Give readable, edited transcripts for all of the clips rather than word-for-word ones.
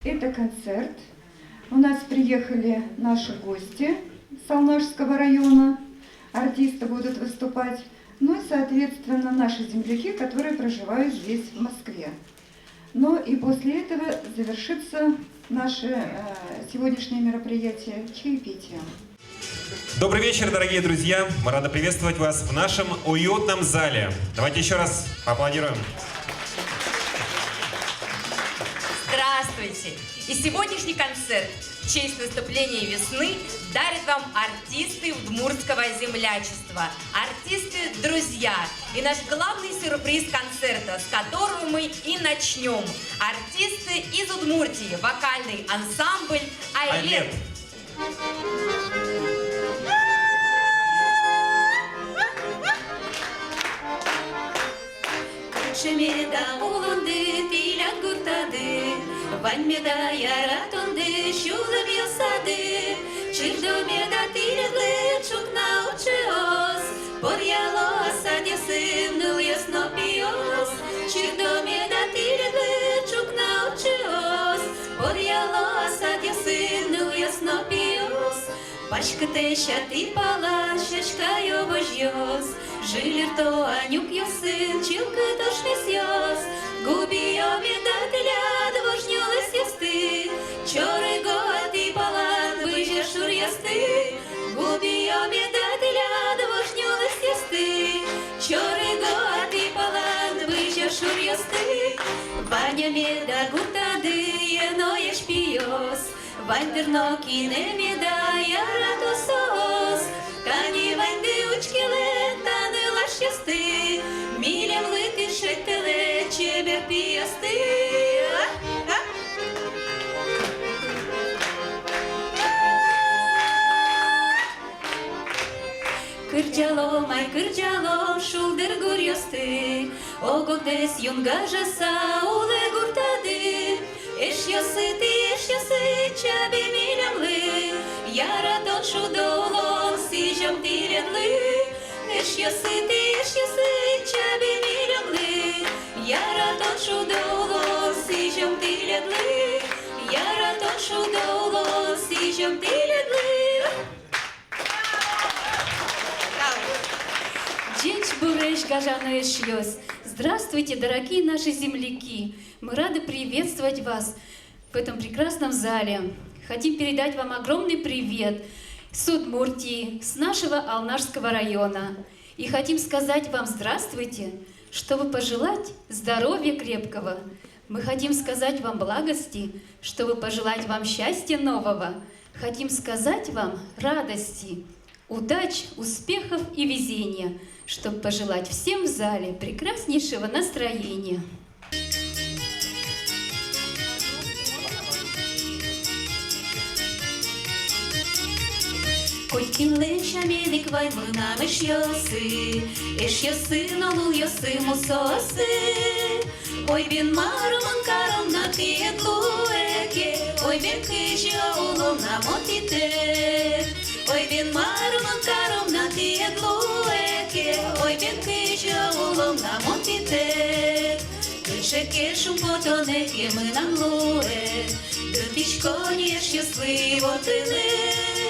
Это концерт. У нас приехали наши гости с Алнашского района. Артисты будут выступать. Ну и, соответственно, наши земляки, которые проживают здесь, в Москве. Ну и после этого завершится наше сегодняшнее мероприятие чаепитием. Добрый вечер, дорогие друзья! Мы рады приветствовать вас в нашем уютном зале. Давайте еще раз поаплодируем. Здравствуйте! И сегодняшний концерт в честь наступления весны дарят вам артисты удмуртского землячества. Артисты-друзья. И наш главный сюрприз концерта, с которого мы и начнем. Артисты из Удмуртии. Вокальный ансамбль «Айлет». Шемеда улунды, тилят гуртады, ваньмеда яратунды, шулы бьосады, чирдомеда тилетлы, чукна учеос, порьяло садьясым, нул ясно пиос, чирдомеда тилетлы, чукна учеос, порьяло садьясым, нул ясно пиос, пачкате шати пала, шешка йобожьос, жилер то анюк йосын, чилка то швесьос, губи обедателя двожнёлась ясты, чоры готи палан, выжер шур ясты, губи обедателя двожнёлась ясты, чоры готи палан, выжер шур ясты, Ваня меда гуртады, ено еш пиос, Вандерно кине меда, яра сос, кани ванды учкеле, таны лаш ясты, милем лыты шеттеле, чебер пиясты. Кырджало, май кырджало, шулдер гур ясты, огодес юнга жаса, уле гуртады, эш ясы, чаби милемлы, яра тон шудолон, сижам тиленлы, эш ясы, чаби милемлы, яра тон шудолон, сижам тиленлы, яра тон шудолон, сижам тиленлы. День буреш гажану эшьёс. Здравствуйте, дорогие наши земляки! Мы рады приветствовать вас в этом прекрасном зале. Хотим передать вам огромный привет с Удмуртии, с нашего Алнашского района. И хотим сказать вам здравствуйте, чтобы пожелать здоровья крепкого. Мы хотим сказать вам благости, чтобы пожелать вам счастья нового. Хотим сказать вам радости, удач, успехов и везения, чтобы пожелать всем в зале прекраснейшего настроения. Койкинле шамедик ваймына эшьясы, нолул ясы мусосы. Ой бен маруман каром на тиетлуэке, ой бен кыжья улом на мотитек. Ой бен маруман каром на тиетлуэке, ой бен кыжья улом на мотитек. Кышеке шумпотонеке мы нам луэ, дытичко не счастливо тыне.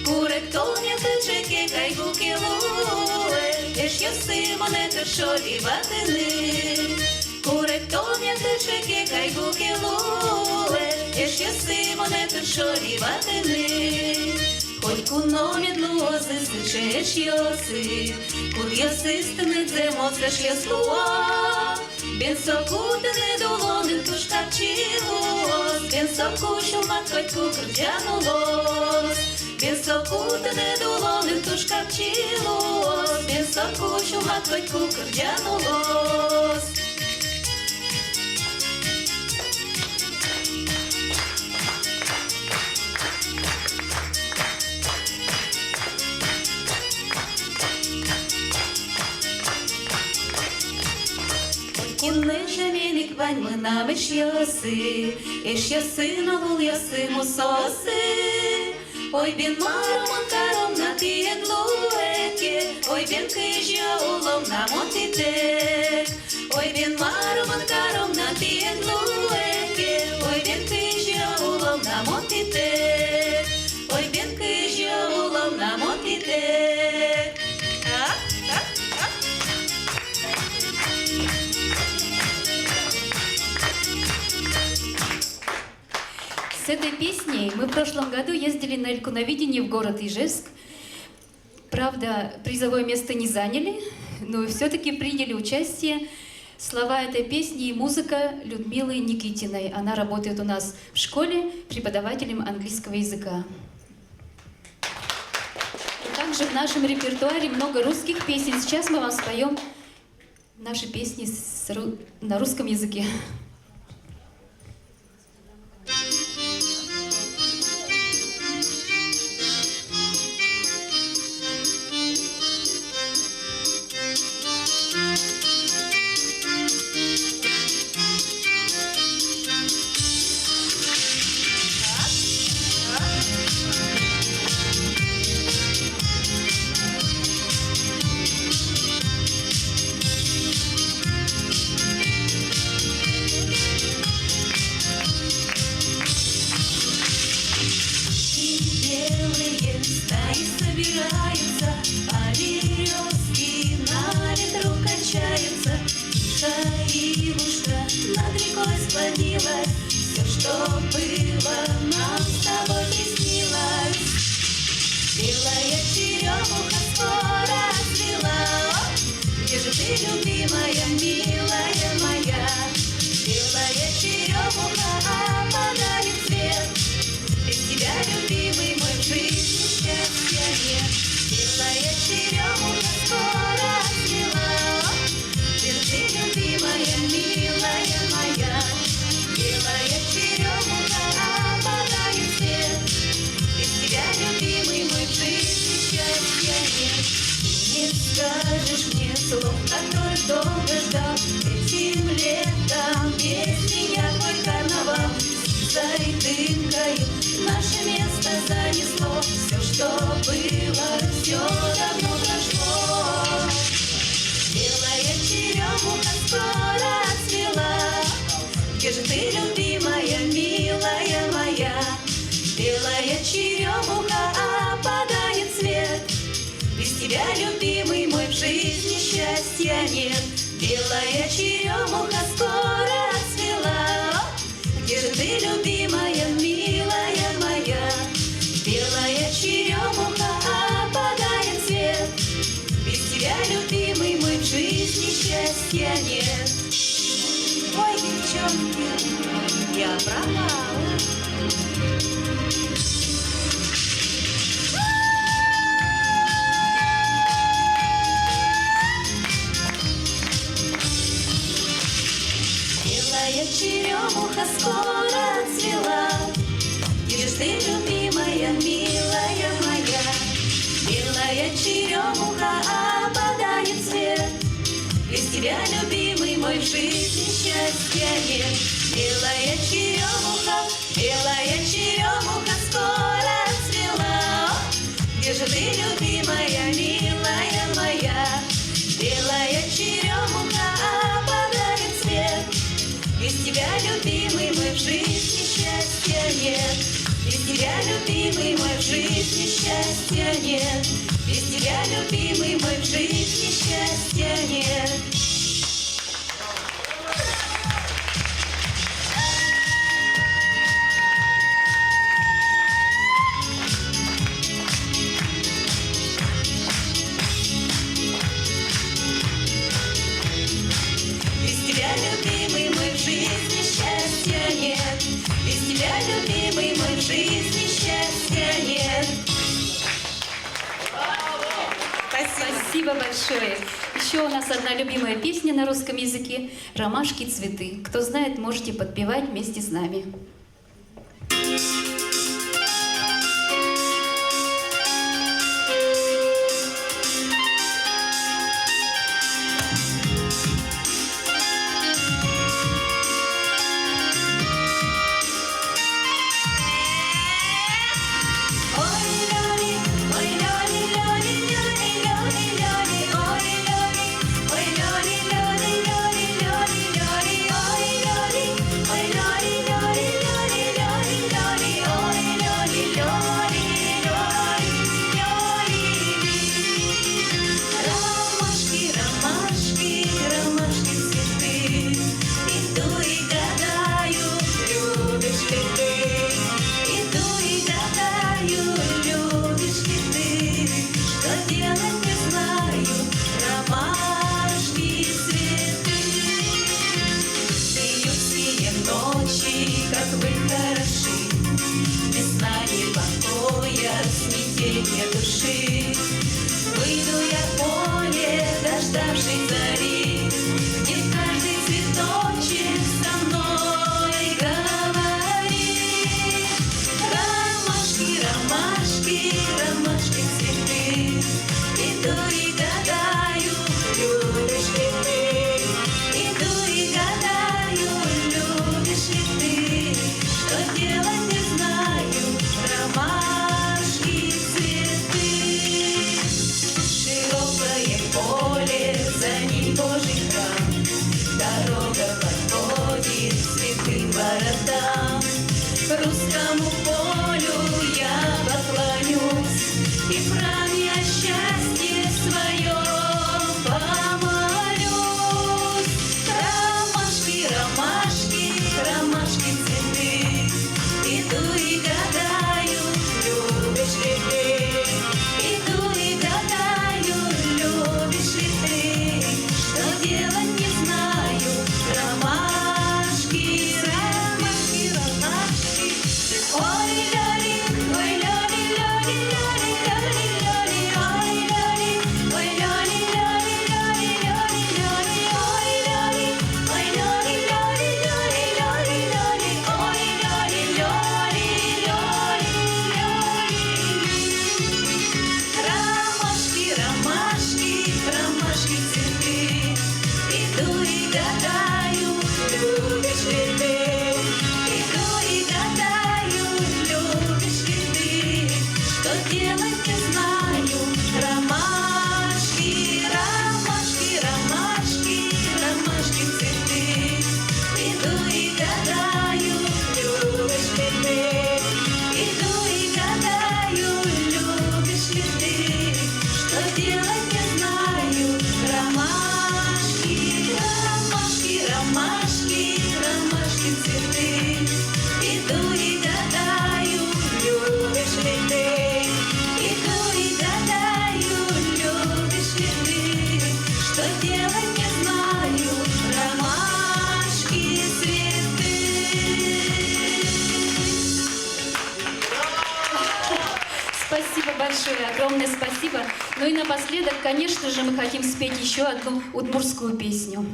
Курек тоня тычеке кайгуке луэ, эш ясы монеты шоли ватыны. Курек тоня тычеке кайгуке луэ, эш ясы монеты шоли ватыны. Хоть куно медлозы слышишь ясы, кур ясы стынет земоцкаш яслуа. Бен сокутыны долонын тушкапчилос, бен сокушил маткать кукрджанулос. Бен сокутыны долонын тушкапчилос, бен сокушил маткать кукрджанулос. Кинле шаменик вань мы нам эш ясы, нолул ясы мусосы. Ой бен маруман каром на тиетлуэке, ой бен кыжья улом на мотитек. Ой бен маруман каром на тиетлуэке, ой бен кыжья С этой песней мы в прошлом году ездили на элькуновидение в город Ижевск. Правда, призовое место не заняли, но все-таки приняли участие. Слова этой песни и музыка Людмилы Никитиной. Она работает у нас в школе преподавателем английского языка. Также в нашем репертуаре много русских песен. Сейчас мы вам споем наши песни на русском языке. Скажешь мне слов, которых долго ждал, этим летом без меня твой карнавал. За дымкою наше место занесло, все, что было, все давно прошло. Белая черемуха скоро отцвела, где же ты, любимая, милая моя? Белая черемуха опадает цвет, без тебя, любимый мой, в жизни счастья нет. Белая черемуха скоро отцвела, где же ты, любимая, милая моя? Белая черемуха опадает цвет, без тебя, любимый мой, в жизни счастья нет. Ой, девчонки, я пропала. Белая черемуха скоро отцвела, где же ты, любимая, милая моя? Белая черемуха опадает цвет, без тебя, любимый мой, в жизни счастья нет. Белая черемуха скоро отцвела, где же ты, любимая, милая моя? Белая черемуха опадает цвет, без тебя, любимый мой, в жизни счастья нет. Без тебя, любимый мой, в жизни счастья нет. Без тебя, любимый мой, в жизни счастья нет. Без тебя, любимый мой, в жизни счастья нет. Без тебя, любимый мой, в жизни счастья нет. Спасибо большое. Еще у нас одна любимая песня на русском языке «Ромашки, цветы». Кто знает, можете подпевать вместе с нами. Ой, ни покоя, смятения души. Выйду я в поле, дождавшись зари, где каждый цветочек со мной говорит. Ромашки, ромашки, ромашки цветы, иду и гадаю, любишь ли ты? Иду и гадаю, любишь ли ты? Что делать не знаю, ромашки цветы. Широкое поле, за ним Божий храм, дорога подходит к святым воротам. Русскому полю я поклонюсь и в храме о счастье своем помолюсь. Ромашки, ромашки, ромашки цветы, иду и гадаю, любишь ли ты? Иду и гадаю, любишь ли ты? Что делать не знаю, ромашки, ромашки, ромашки. Ой, ляли, ой, ляли, ляли, ляли, ляли, ляли, ой, ляли, ой, ляли, ляли, ляли, ляли, ляли, ой, ляли, ой, ляли, ляли, ляли, ляли, ляли, ой, ляли, ляли, ляли, ляли. Ромашки, ромашки, ромашки цветы, иду и гадаю, любишь ли ты? Иду и гадаю, любишь ли ты? Что делать не знаю, ромашки, ромашки, ромашки, ромашки цветы, иду и гадаю, любишь ли ты? Иду и гадаю, любишь ли ты? Что делать не знаю, ромашки, ромашки, ромашки, ромашки цветы, иду и гадаю, любишь ли ты? Иду и гадаю, любишь ли ты? Что делать не знаю, ромашки цветы. Спасибо большое, огромное спасибо. Ну и напоследок, конечно же, мы хотим спеть еще одну удмуртскую песню.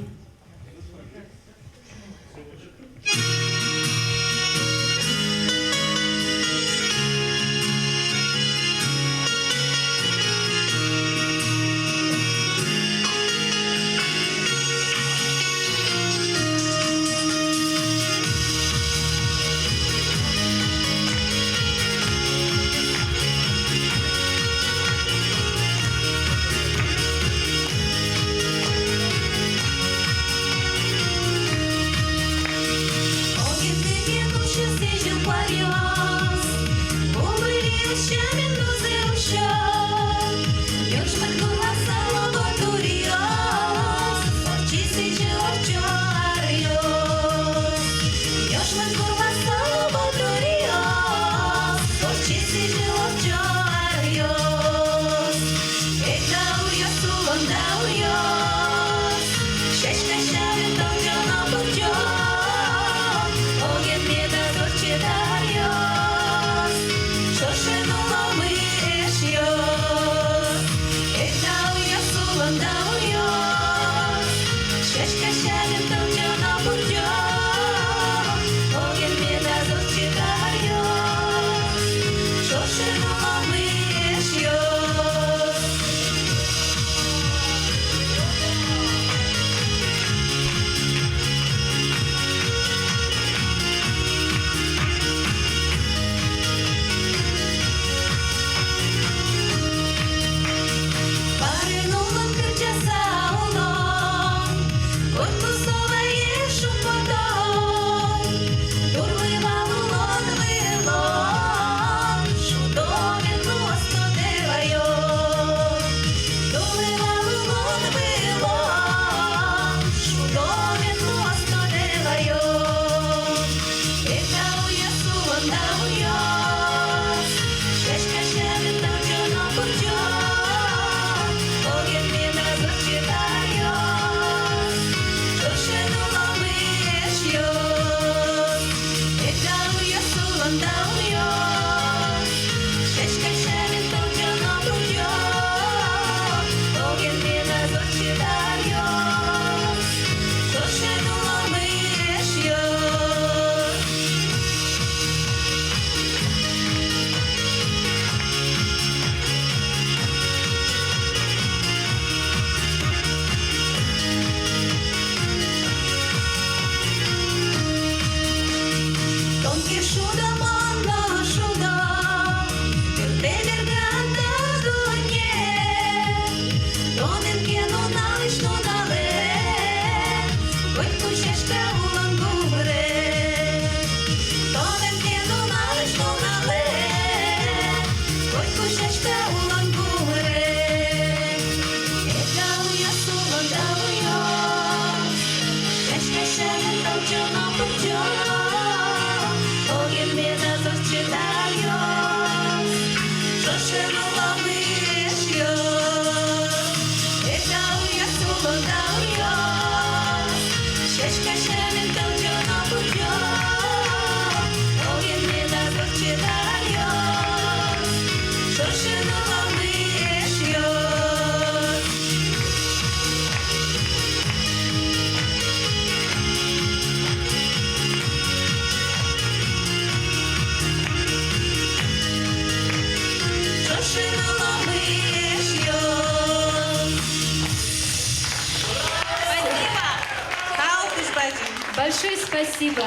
спасибо.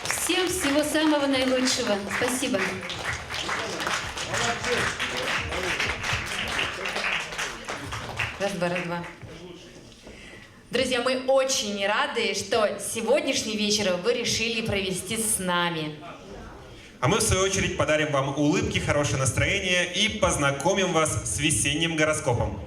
Всем всего самого наилучшего. Спасибо. Раз, два. Друзья, мы очень рады, что сегодняшний вечер вы решили провести с нами. А мы, в свою очередь, подарим вам улыбки, хорошее настроение и познакомим вас с весенним гороскопом.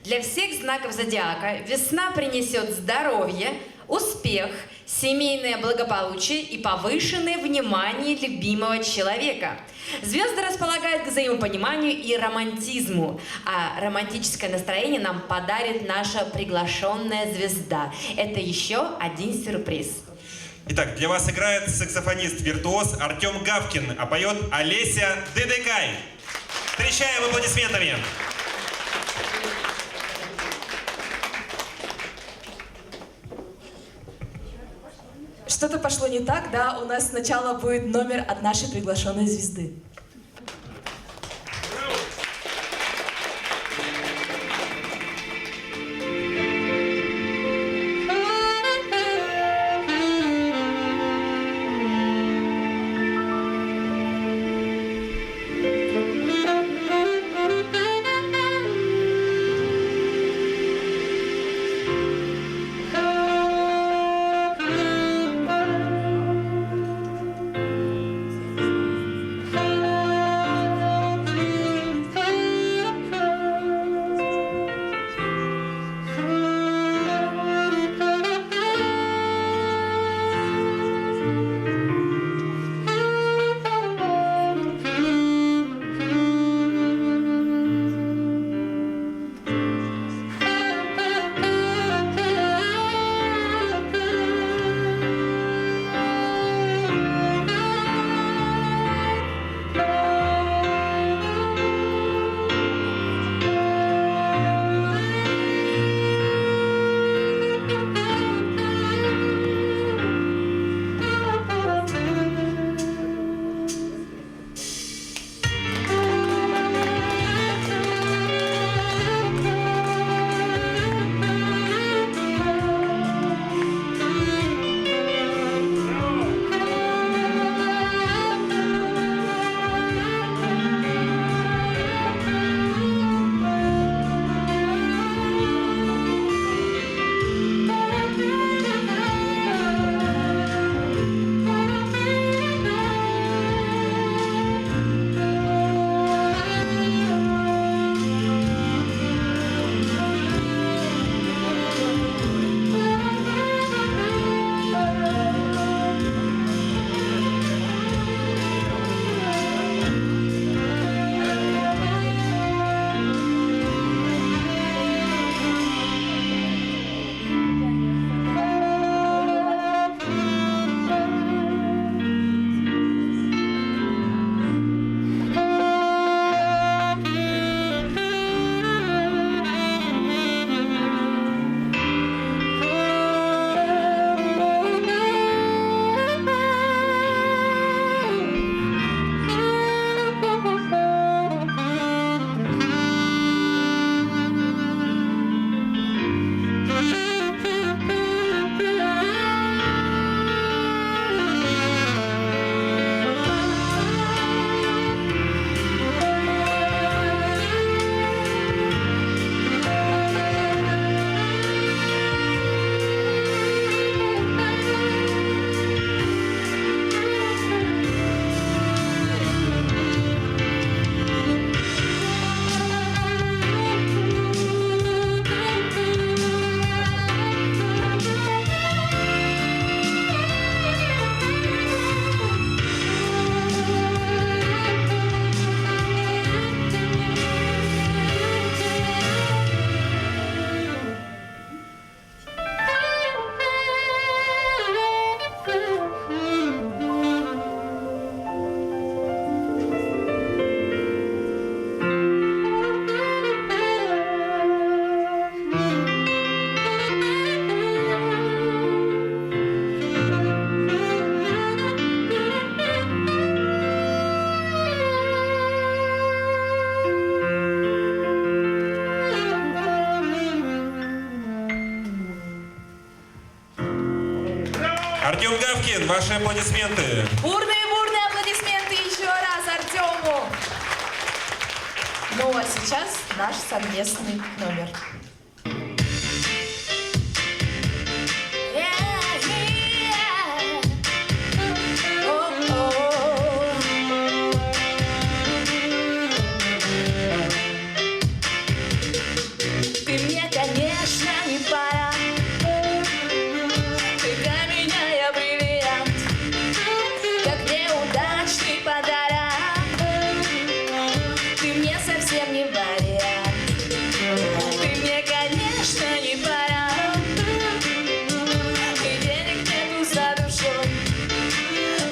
Для всех знаков зодиака весна принесет здоровье, успех, семейное благополучие и повышенное внимание любимого человека. Звезды располагают к взаимопониманию и романтизму, а романтическое настроение нам подарит наша приглашенная звезда. Это еще один сюрприз. Итак, для вас играет саксофонист-виртуоз Артем Гавкин, а поет Олеся Дедекай. Встречаем аплодисментами! Что-то пошло не так, да? У нас сначала будет номер от нашей приглашенной звезды. Артем Гавкин, ваши аплодисменты. Бурные аплодисменты еще раз Артему. Ну а сейчас наш совместный номер. Ты мне, конечно, не пора. Ты для меня я бриллиант, как неудачный подарок. Ты мне совсем не вариант. Ты мне, конечно, не пора. И денег нету за душой.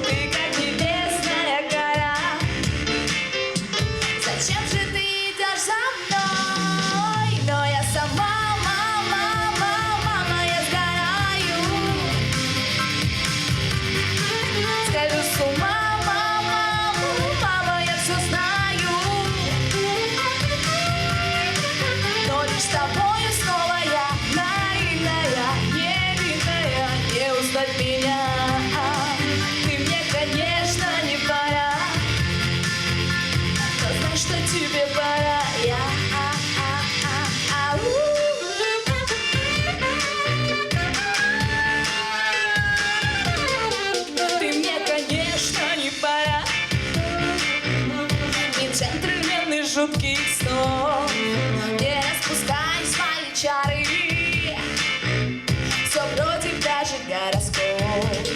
Ты как небесная гора. Зачем же ты идешь за мной? Но я сама, мама, я сгораю. Скажу с ума, мама, я все знаю. Но лишь с тобою снова я наивная, невинная, не узнать меня. Ты мне, конечно, не пора. Но знай, что тебе пора. Ты мне, конечно, не пора. Не джентльмены жутких снов. Не распускай свои чары. Все против даже гороскоп.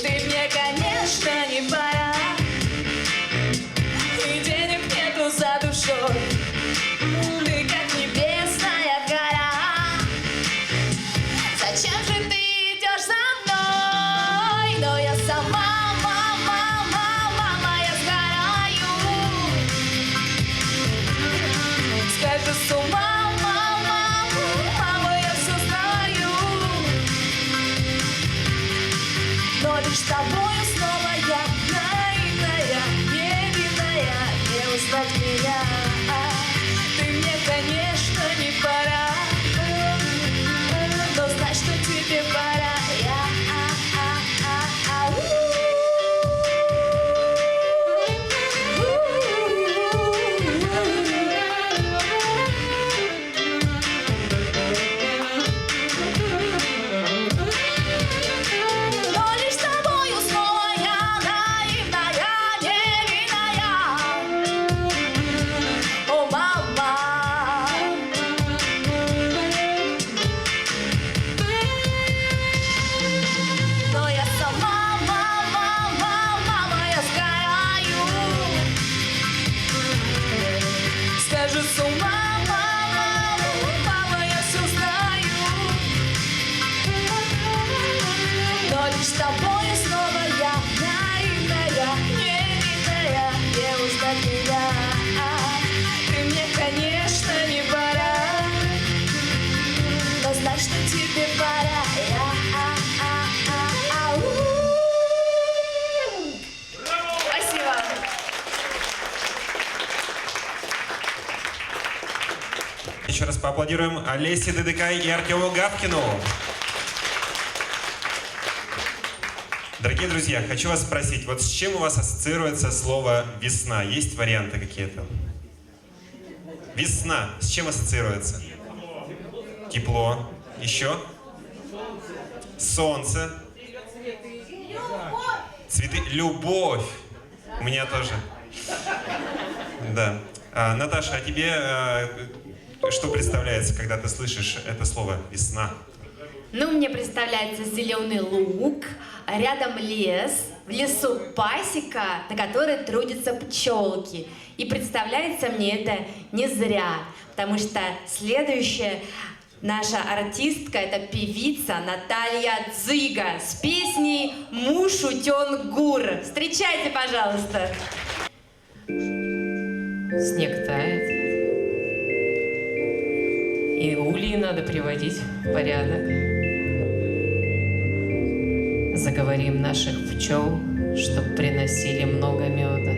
Ты мне, конечно, не пора. И денег нету за душой. Ты как небесная гора. Зачем же ты идешь за мной? Но я сама, мама, я сгораю. Скажу с ума, мама, я все знаю. Но лишь с тобою снова я наивная, невинная, не узнать меня. Ты мне, конечно, не пора. Но знай, что тебе пора. Но лишь с тобою снова я наивная, невинная. О, мама. Но я сама, мама, я сгораю. Скажу с ума, мама, я все знаю. Но лишь с тобою снова я наивная, невинная, не узнать меня. Ты мне, конечно, не пора. Но знай, что тебе пора. Спасибо. Еще раз поаплодируем Олесе Дедекай и Артему Гавкину. Дорогие друзья, хочу вас спросить, вот с чем у вас ассоциируется слово «весна»? Есть варианты какие-то? Весна. С чем ассоциируется? Тепло. Еще? Солнце. Цветы. Любовь. У меня тоже. Да. Наташа, а тебе что представляется, когда ты слышишь это слово «весна»? Ну, мне представляется зеленый луг, рядом лес, в лесу пасека, на которой трудятся пчелки. И представляется мне это не зря, потому что следующая наша артистка — это певица Наталья Дзыга с песней «Муж утен гур». Встречайте, пожалуйста. Снег тает, и ульи надо приводить в порядок. Заговорим наших пчел, чтоб приносили много меда.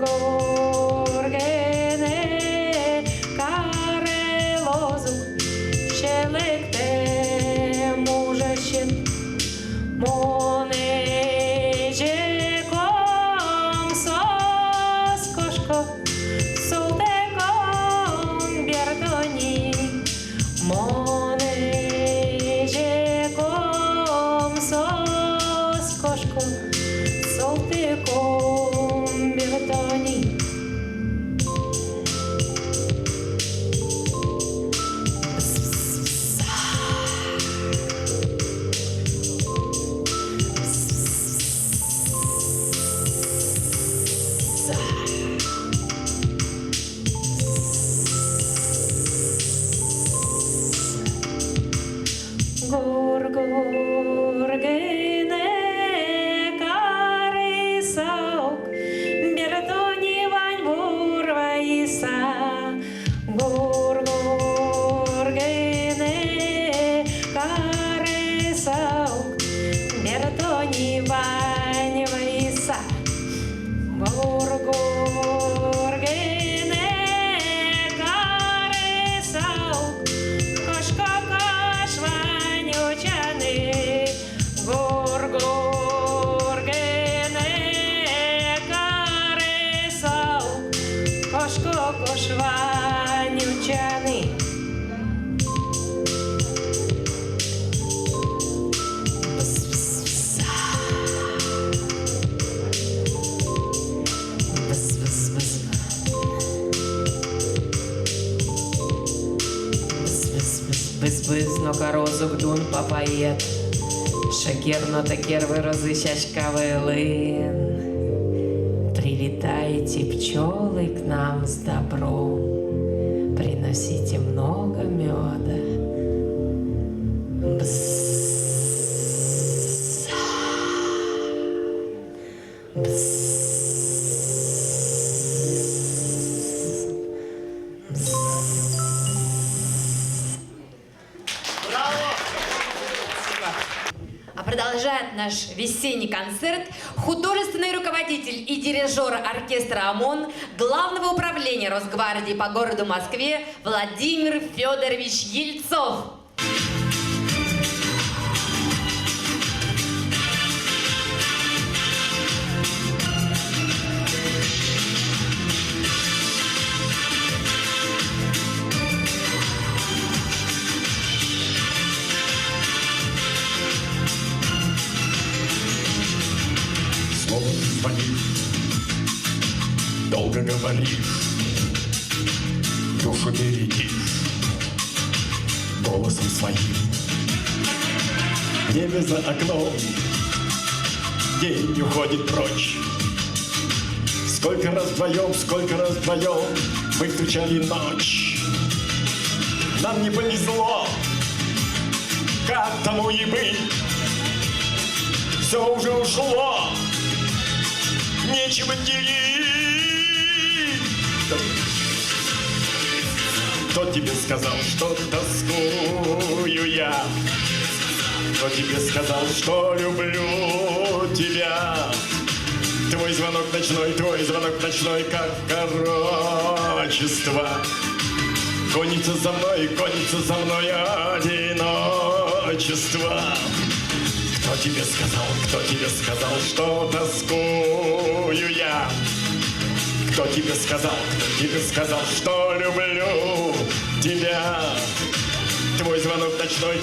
Горгоргене карелозу шелекте мужащин монежеком соскошко султеком бертони монежеком соскошко султеком бертони. Горгоргене карисаук бертони вань бурваиса. Горгоргене карисаук бертони вань ваиса. Горгоргене карисаук кошка кашванючаны. Горгоргене карисаук кошка кашванючаны. Быз-быз, но корозук дун попоет. Шакер, но такер вирози щачкавый лын. Прилетайте, пчелы, к нам с добром. Приносите много меда. Бз. Бз. А продолжает наш весенний концерт художественный руководитель и дирижер оркестра ОМОН Главного управления Росгвардии по городу Москве Владимир Федорович Ельцов. Слово звонишь, долго говоришь, душу бередишь голосом своим. Небо за окном, день уходит прочь. Сколько раз вдвоем мы встречали ночь. Нам не повезло, как тому и быть. Все уже ушло, нечего делить. Кто тебе сказал, что тоскую я? Кто тебе сказал, что люблю тебя? Твой звонок ночной, как пророчество. Гонится за мной одиночество. Кто тебе сказал, что тоскую я? Кто тебе сказал, что люблю тебя? Твой звонок ночной,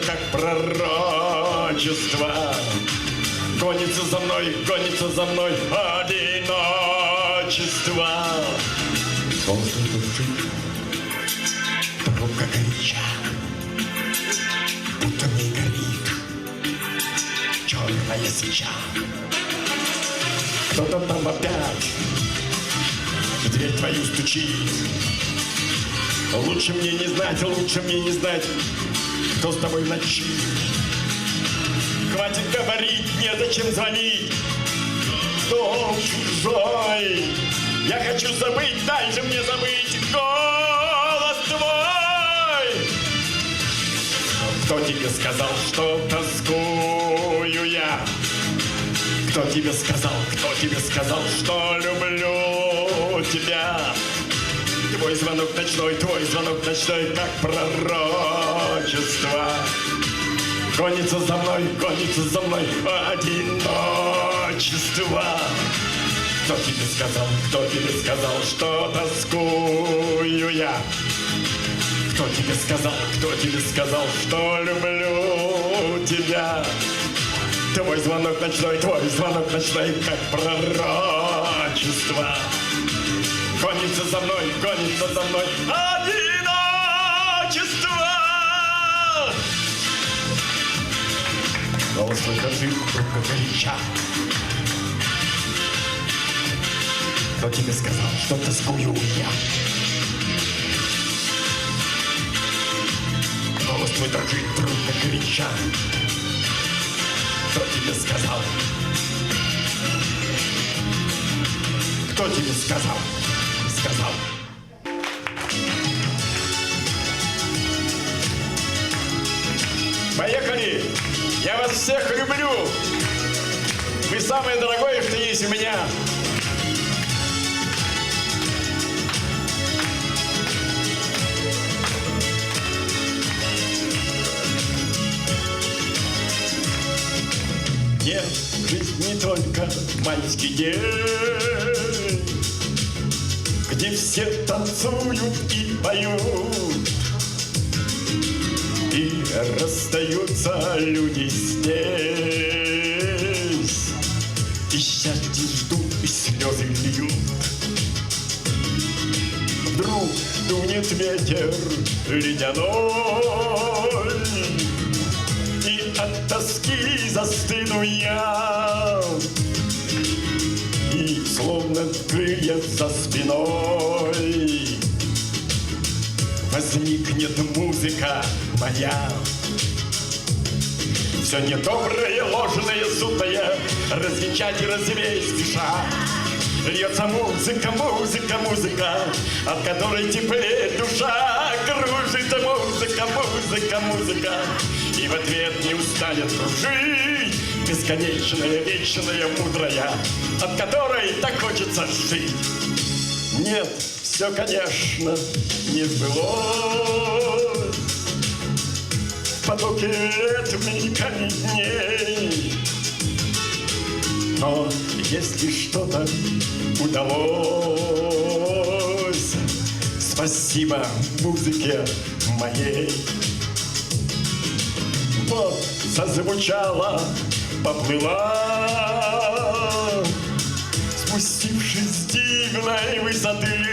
как пророчество. Гонится за мной одиночество. Воздух души, трубка горяча, будто не горит черная свеча. Кто-то там опять в дверь твою стучит. Лучше мне не знать, кто с тобой в ночи. Хватит говорить, незачем звонить. Дом чужой, я хочу забыть, дай же мне забыть голос твой. Кто тебе сказал, что тоскую я? Кто тебе сказал, что люблю тебя? Твой звонок ночной, как пророчество. Гонится за мной одиночество. Кто тебе сказал, что тоскую я? Кто тебе сказал, что люблю тебя? Твой звонок ночной, как пророчество. Гонится за мной одиночество. Голос твой дрожит, трубка горяча. Кто тебе сказал, что тоскую я? Голос твой дрожит, трубка горяча. Кто тебе сказал? Кто тебе сказал? Поехали! Я вас всех люблю! Вы самое дорогое, что есть у меня! Нет, жизнь не только майский день, где все танцуют и поют, и расстаются люди здесь, и счастье ждут, и слезы льют. Вдруг дунет ветер ледяной, и от тоски застыну я, и словно крылья за спиной возникнет музыка моя. Все недоброе, ложное, сутое развенчать и развеять спеша. Льется музыка, от которой теплеет душа. Кружит музыка, и в ответ не устанет кружить. Бесконечная, вечная, мудрая, от которой так хочется жить. Нет, все, конечно, не сбылось в потоке лет, мельками дней. Но если что-то удалось, спасибо музыке моей. Вот зазвучала, поплыла, спустившись с дивной высоты,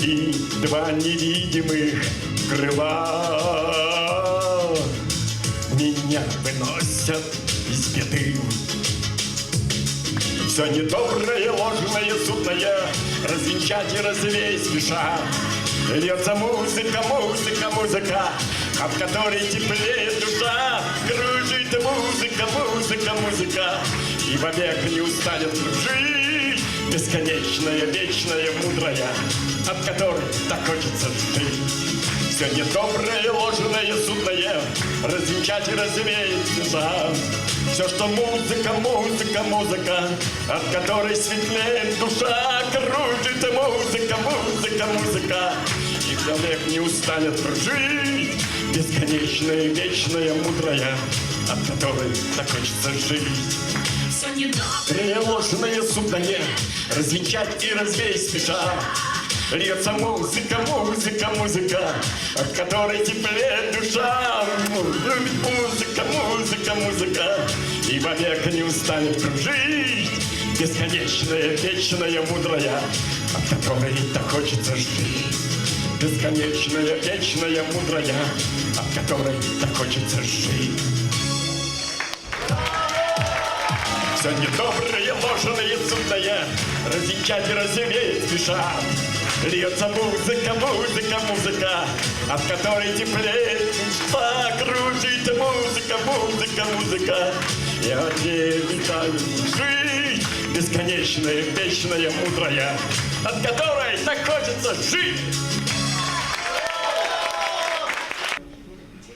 и два невидимых крыла меня выносят из беды. Все недоброе, ложное, сутное развенчать и развеять спеша. Льется музыка, от которой теплеет душа. Кружит музыка, и вовек не устанет кружить. Бесконечная, вечная, мудрая, от которой так хочется жить. Все недоброе, ложное, сутное развенчать и развеять спеша. Все, что музыка, от которой светлеет душа. Кружит музыка, и век не устанет кружить. Бесконечная, вечная, мудрая, от которой так хочется жить. Все недоброе, ложное, сутное развенчать и развеять спеша. Льется музыка, от которой теплеет душа. Любит музыка, и вовек не устанет кружить. Бесконечная, вечная, мудрая, от которой так хочется жить. Бесконечная, вечная, мудрая, от которой так хочется жить. Все недоброе, ложное, сутное развенчать и развеять спеша. Льется музыка, от которой теплеет душа. Кружит музыка, и от ней летает жить. Бесконечная, вечная, мудрая, от которой так хочется жить.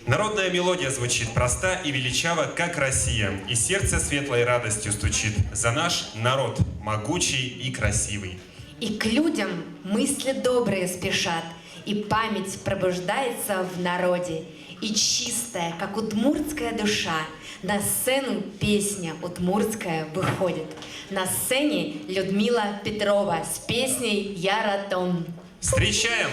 Народная мелодия звучит проста и величава, как Россия, и сердце светлой радостью стучит за наш народ, могучий и красивый. И к людям мысли добрые спешат, и память пробуждается в народе. И чистая, как удмуртская душа, на сцену песня удмуртская выходит. На сцене Людмила Петрова с песней «Яратон». Встречаем!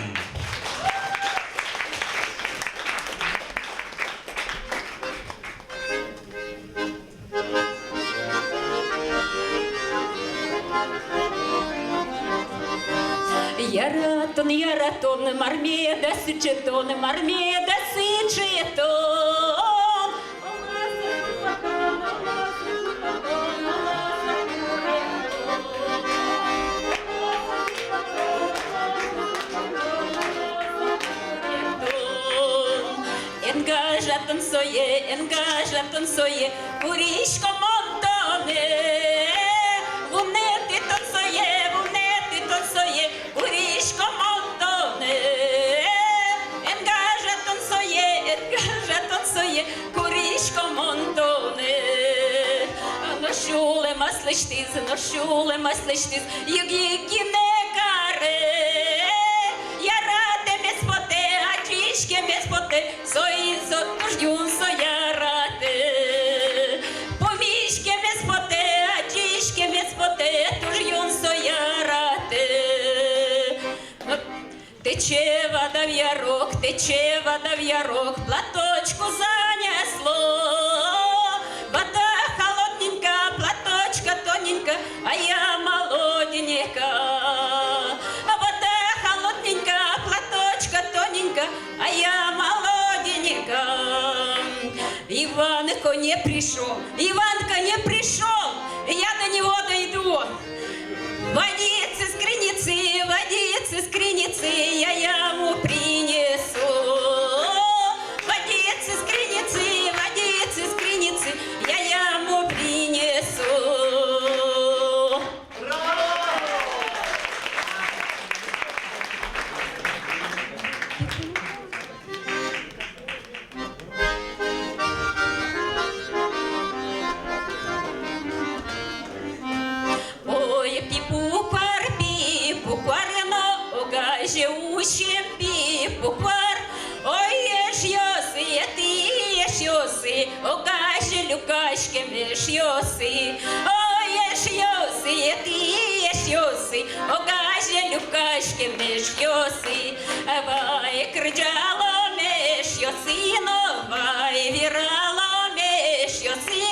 Яратон, яратон, мармеда сычетон, мармеда сычетон. Engajatan soye, purishko montone. Vuneti ton soye, purishko montone. Engajatan soye, purishko montone. Noshule maslishtiz, yugi ne kare. Yarate mespote, achishke mespote, soy tujyun soyarate. Povishke mespote, achishke mespote, tujyun soyarate. Тече вода в ярок, платочку занесло. Вода холодненька, платочка тоненька, а я молоденька. Вода холодненька, платочка тоненька, а я молоденька. Иванка не пришел, я до него дойду. Водицы с креницы, я ему принесу. Водицы с креницы, я ему принесу. Ой, пипуквар, живущим пипуквар. Ой, ешь йосы, огаже люкашки меш йосы. Ой, ешь йосы, огаже люкашки меш йосы. Вай крджало меш йосы, вай вирало меш йосы.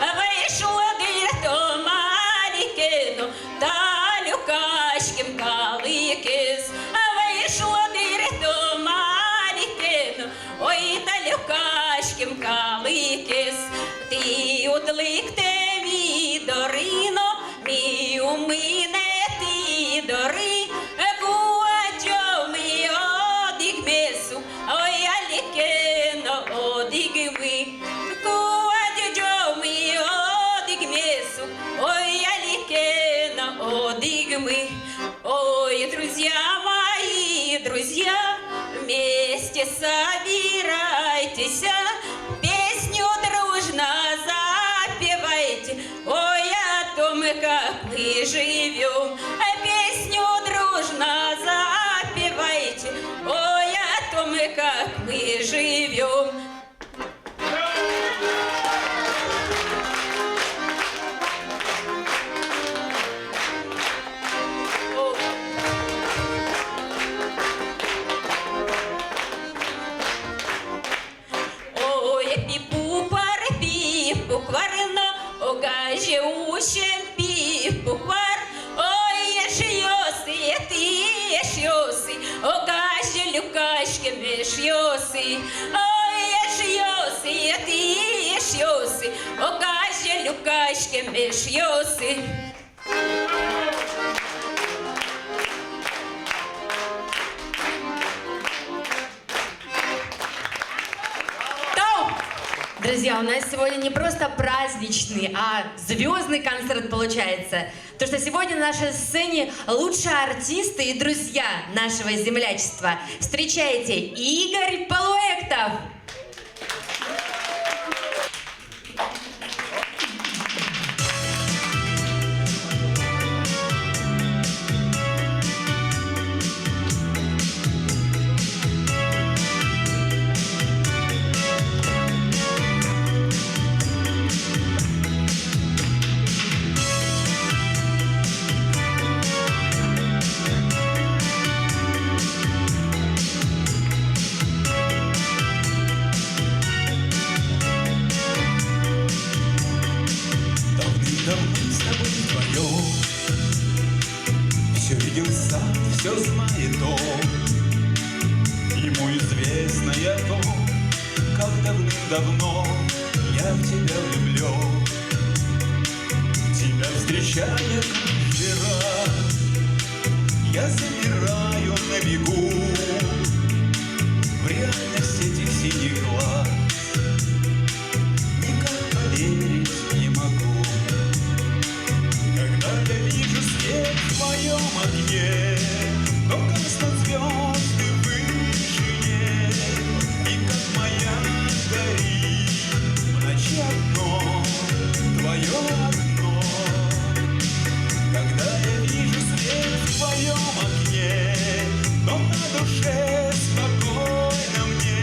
Вай шуагирто маликено, та люкашким каликис. Ой, та люкашким каликис, ти удликте відорино, мі умине ти дори, гуаджо ми одігмесу, ой, алікено одігми, гуаджо ми одігмесу, ой, алікено одігми. Ой, друзья мои, друзья, вместе собирайтесь, песню дружно запевайте. Ой, о том, как мы живем, песню дружно запевайте. Ой, о том, как мы живем. Пипукварно, огаже ущем пипуквар. Ой, еш йосы, огаже люкашки меш йосы. Ой, еш йосы, огаже люкашки меш йосы. Друзья, у нас сегодня не просто праздничный, а звездный концерт получается. Потому что сегодня на нашей сцене лучшие артисты и друзья нашего землячества. Встречайте, Игорь Полуэктов. Все видел сам, все знает он. Ему известно то, как давным-давно я в тебя влюблен. Тебя встречая каждый раз, я замираю на бегу. В реальность этих синих глаз никак поверить не могу. Когда я вижу свет в твоем огне, то гаснут звезды в вышине, и как моя горит в ночи одно твое окно. Когда я вижу свет в твоем огне, то на душе спокойно мне.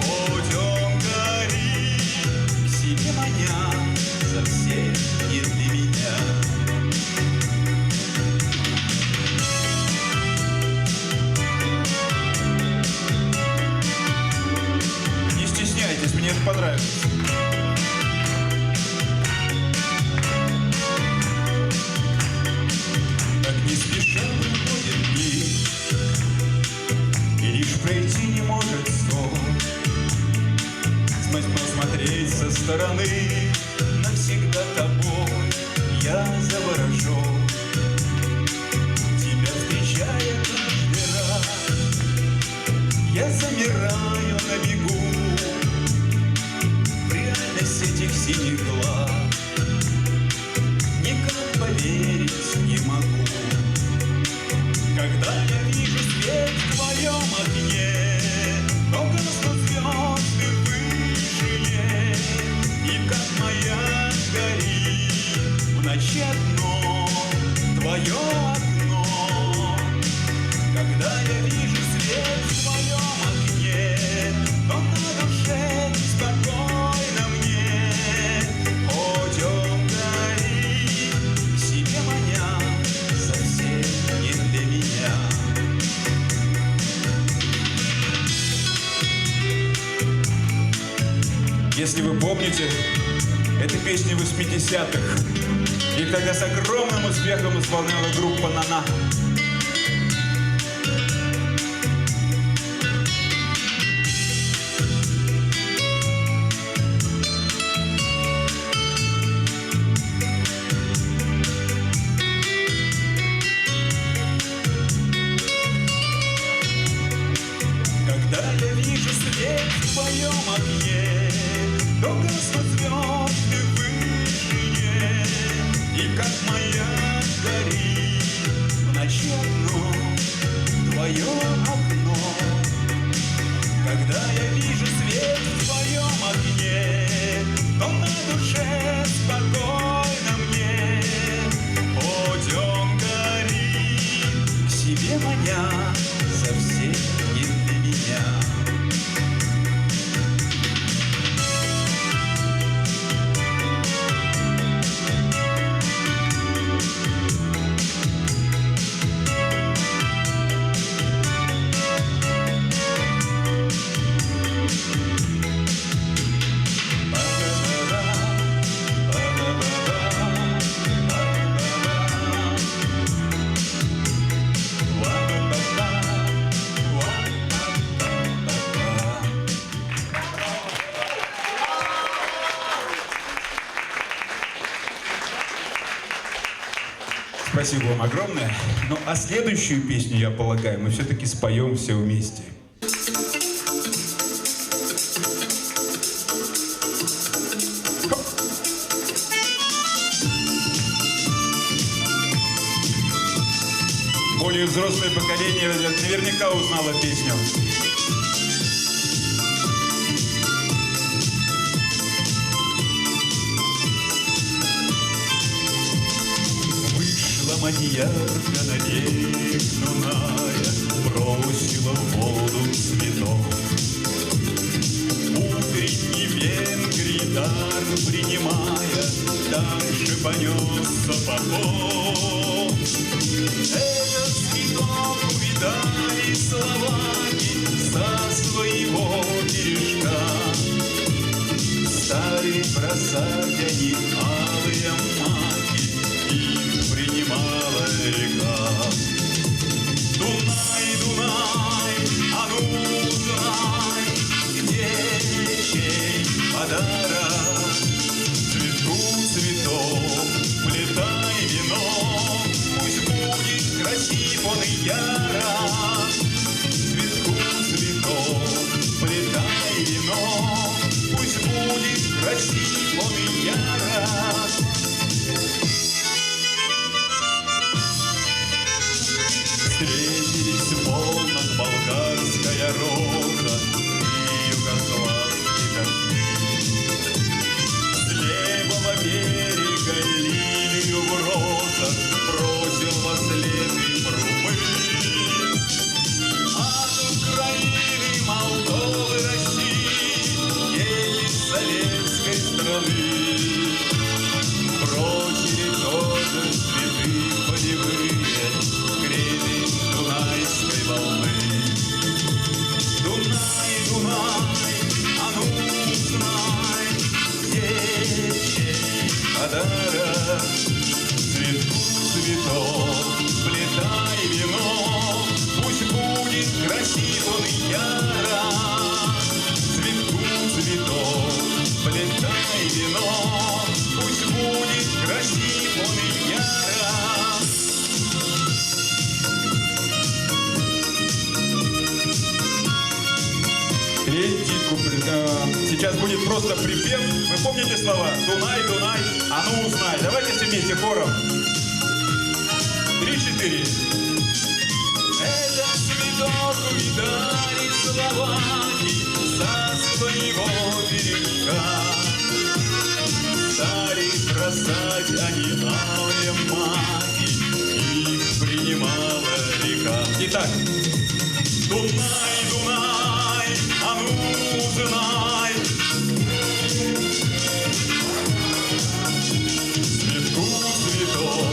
Путем гори, к себе маня, совсем не для меня. Не стесняйтесь, мне это понравилось. Так не спеша проходят дни, и лишь пройти не может сон. Смотреть со стороны, навсегда тобой я заворожен. Тебя встречая каждый раз, я замираю на бегу. В реальность этих синих глаз никак поверить не могу. Когда я вижу свет в твоем окне, то гаснут звезды в вышине, и как моя горит в ночи одно твое окно. Когда я вижу свет в твоем окне, то на душе спокойно мне. Путем гори, к себе маня, совсем не для меня. Если вы помните, это песни 80-х. Их тогда с огромным успехом исполняла группа «На-на». Когда я вижу свет в твоем окне, то гаснут звезды в вышине, и как моя горит в ночи одно твое окно. Когда я вижу свет в твоем окне, то на душе спокойно мне. Путем гори, к себе маня, совсем не для меня. Спасибо вам огромное. Ну а следующую песню, я полагаю, мы все-таки споем все вместе. Более взрослое поколение наверняка узнало песню. Маньярка навек луная бросила в воду цветов. Утренний венгрий дар принимая, дальше понесся поход. Этот цветок увидали словаки со своего бережка. Стали бросать они алые маки, их принимала река. Сейчас будет просто припев. Вы помните слова? Дунай, Дунай, а ну узнай. Давайте все вместе хором. 3-4. Этот цветок увидали словаки со своего бережка. Стали бросать они алые маки, их принимала река. Итак, Дунай, Дунай, а ну узнай. Цветку цветок,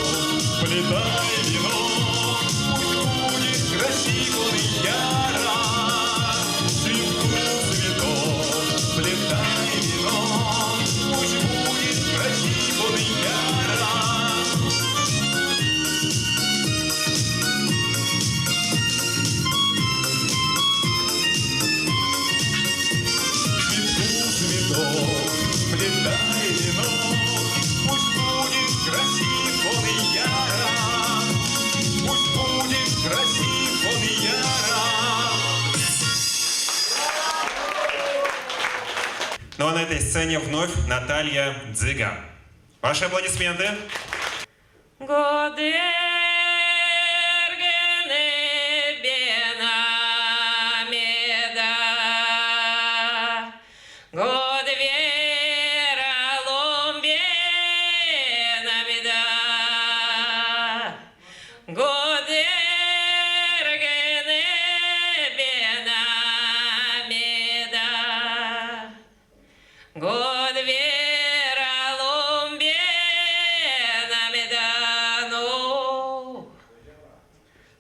плетай венок, пусть будет красив он и яро. Цветку цветок, плетай венок, пусть будет красив он и яро. Плетай венок, пусть будет красив он и яро, пусть будет красив он и яро. Ну а на этой сцене вновь Наталья Дзига. Ваши аплодисменты.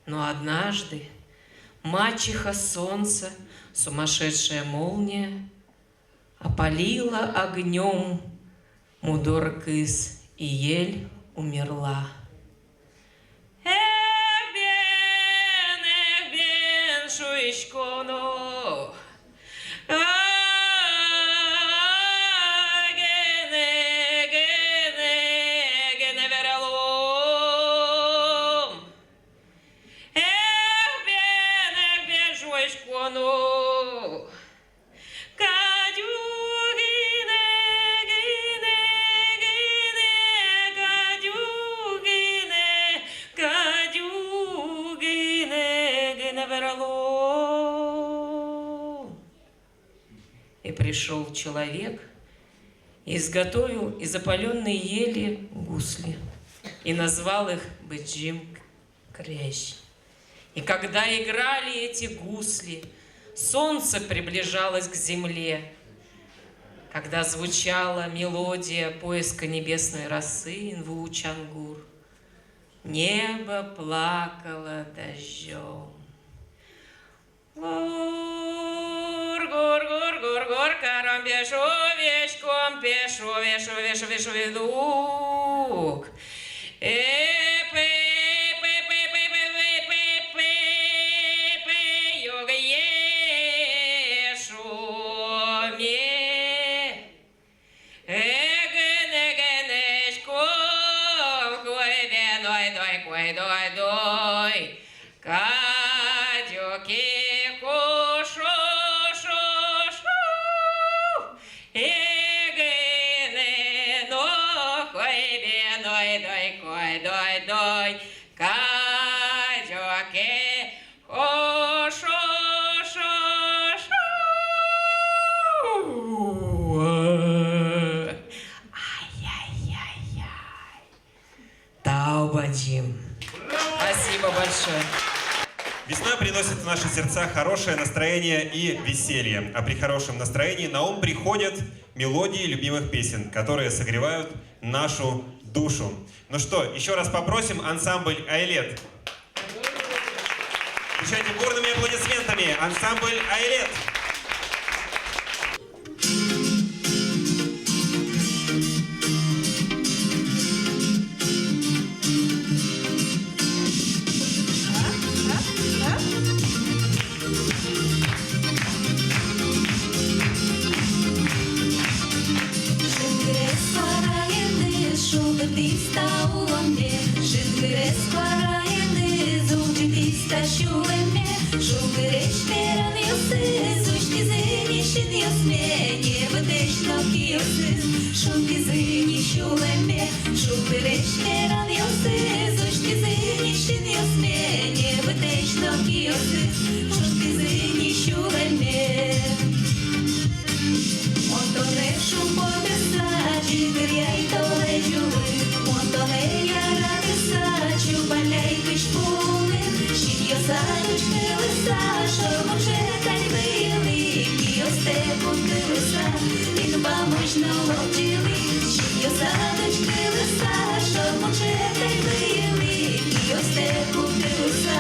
Но однажды мачеха солнца, сумасшедшая молния, опалила огнем Мудор-Кыс, и ель умерла. Шуишконо, И пришел человек, и изготовил из опаленной ели гусли, и назвал их Быджим Крещ. И когда играли эти гусли, солнце приближалось к земле. Когда звучала мелодия поиска небесной росы Инву-Чангур, небо плакало дождем. Гор, карам пешу, вечком пешу, вешу, ведук. Таубаджим. Спасибо большое. Весна приносит в наши сердца хорошее настроение и веселье. А при хорошем настроении на ум приходят мелодии любимых песен, которые согревают нашу душу. Ну что, еще раз попросим ансамбль «Айлет». Встречайте бурными аплодисментами ансамбль «Айлет». Шум греч, перан, eu sei, os que dizem, enche Deus me, ветечно киосыз, шунтизыни шулеме, шулберештеран йосыз, уштизыни шин йосмене, ветечно киосыз, шунтизыни шулеме. Монтоне шумпотеса, чигиряй толе жулы, монтоне яратеса, чубаляй кышпулы, шин йосадочки лиса, шо може кальви великі, остепу лиса, він баможно ловчили, шин йосадочки лиса, шо може кальви великі, остепу лиса,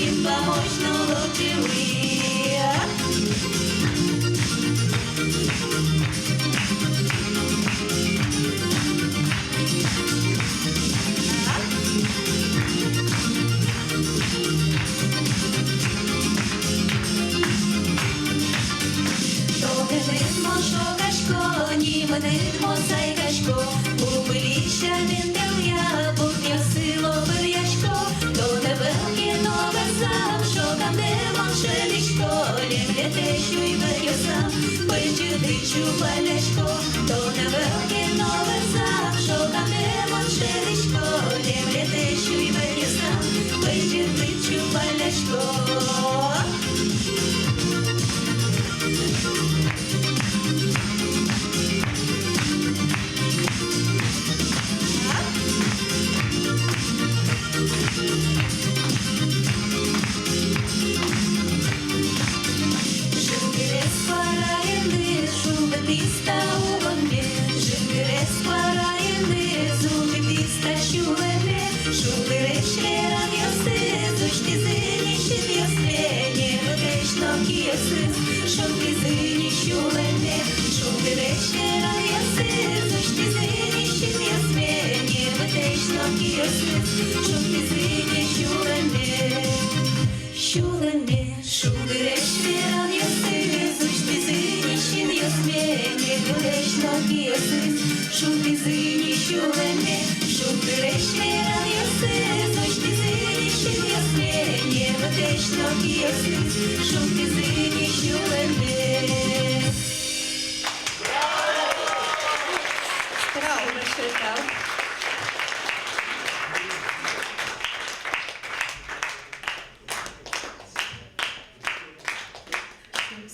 він баможно ловчили. Менемо зайкашко, убиліща він я, будня сило вир'ячко, до невелки нове сам, що там демон шелічко, лімлє тещу й вер'юсам, печудичу палячко, до невелки нове сам, що там демон шелічко, лімлє тещу й вер'юсам, печудичу палячко.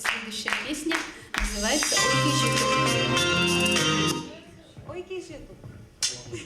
Следующая песня называется «Ойкий житок». Ойкий житок. Ой,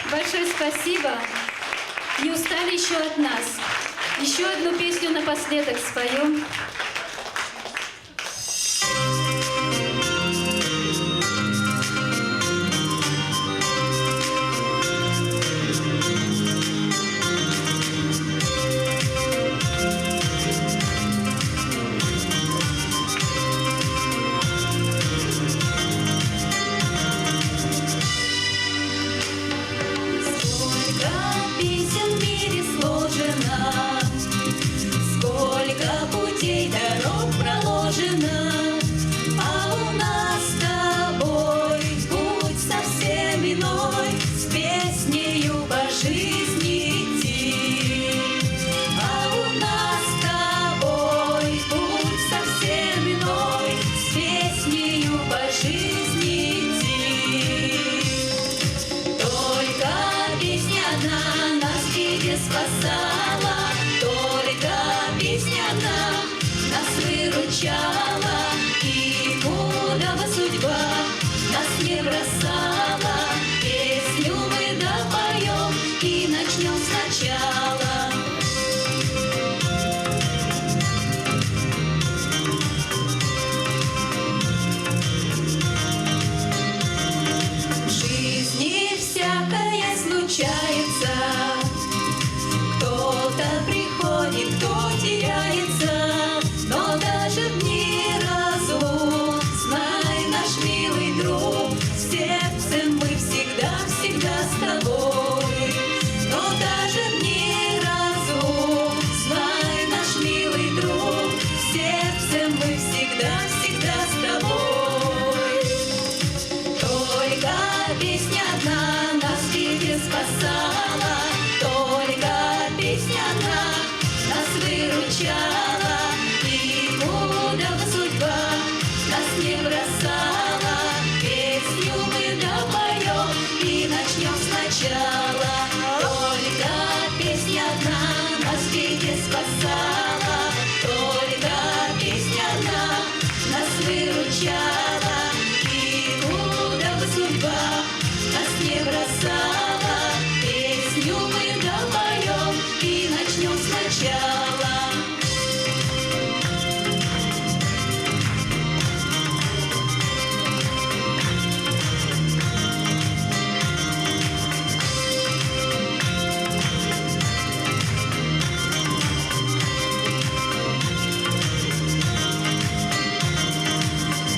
Большое спасибо. Не устали еще от нас. Еще одну песню напоследок споем. Сколько песен в мире сложено, сколько путей, дорог проложено, а у нас с тобой путь совсем иной, с песнею по жизни идти. А у нас с тобой путь совсем иной, с песнею по жизни идти. Только песня одна нас в беде спасала, только песня одна нас выручала, и куда бы судьба нас не бросала, песню мы допоем и начнем сначала. В жизни всякое случается, кто-то приходит, кто теряется, но даже в дни разлук, знай, наш милый друг, в сердце мы всегда с тобой. Но даже в дни разлук, знай, наш милый друг, в сердце мы всегда с тобой. Только песня одна нас в беде спасала, только песня одна нас выручала, и куда бы судьба нас не бросала, песню мы допоем и начнем сначала. Только песня одна нас в беде спасала, только песня одна нас выручала, и куда бы судьба нас не бросала, песню мы допоем и начнем сначала.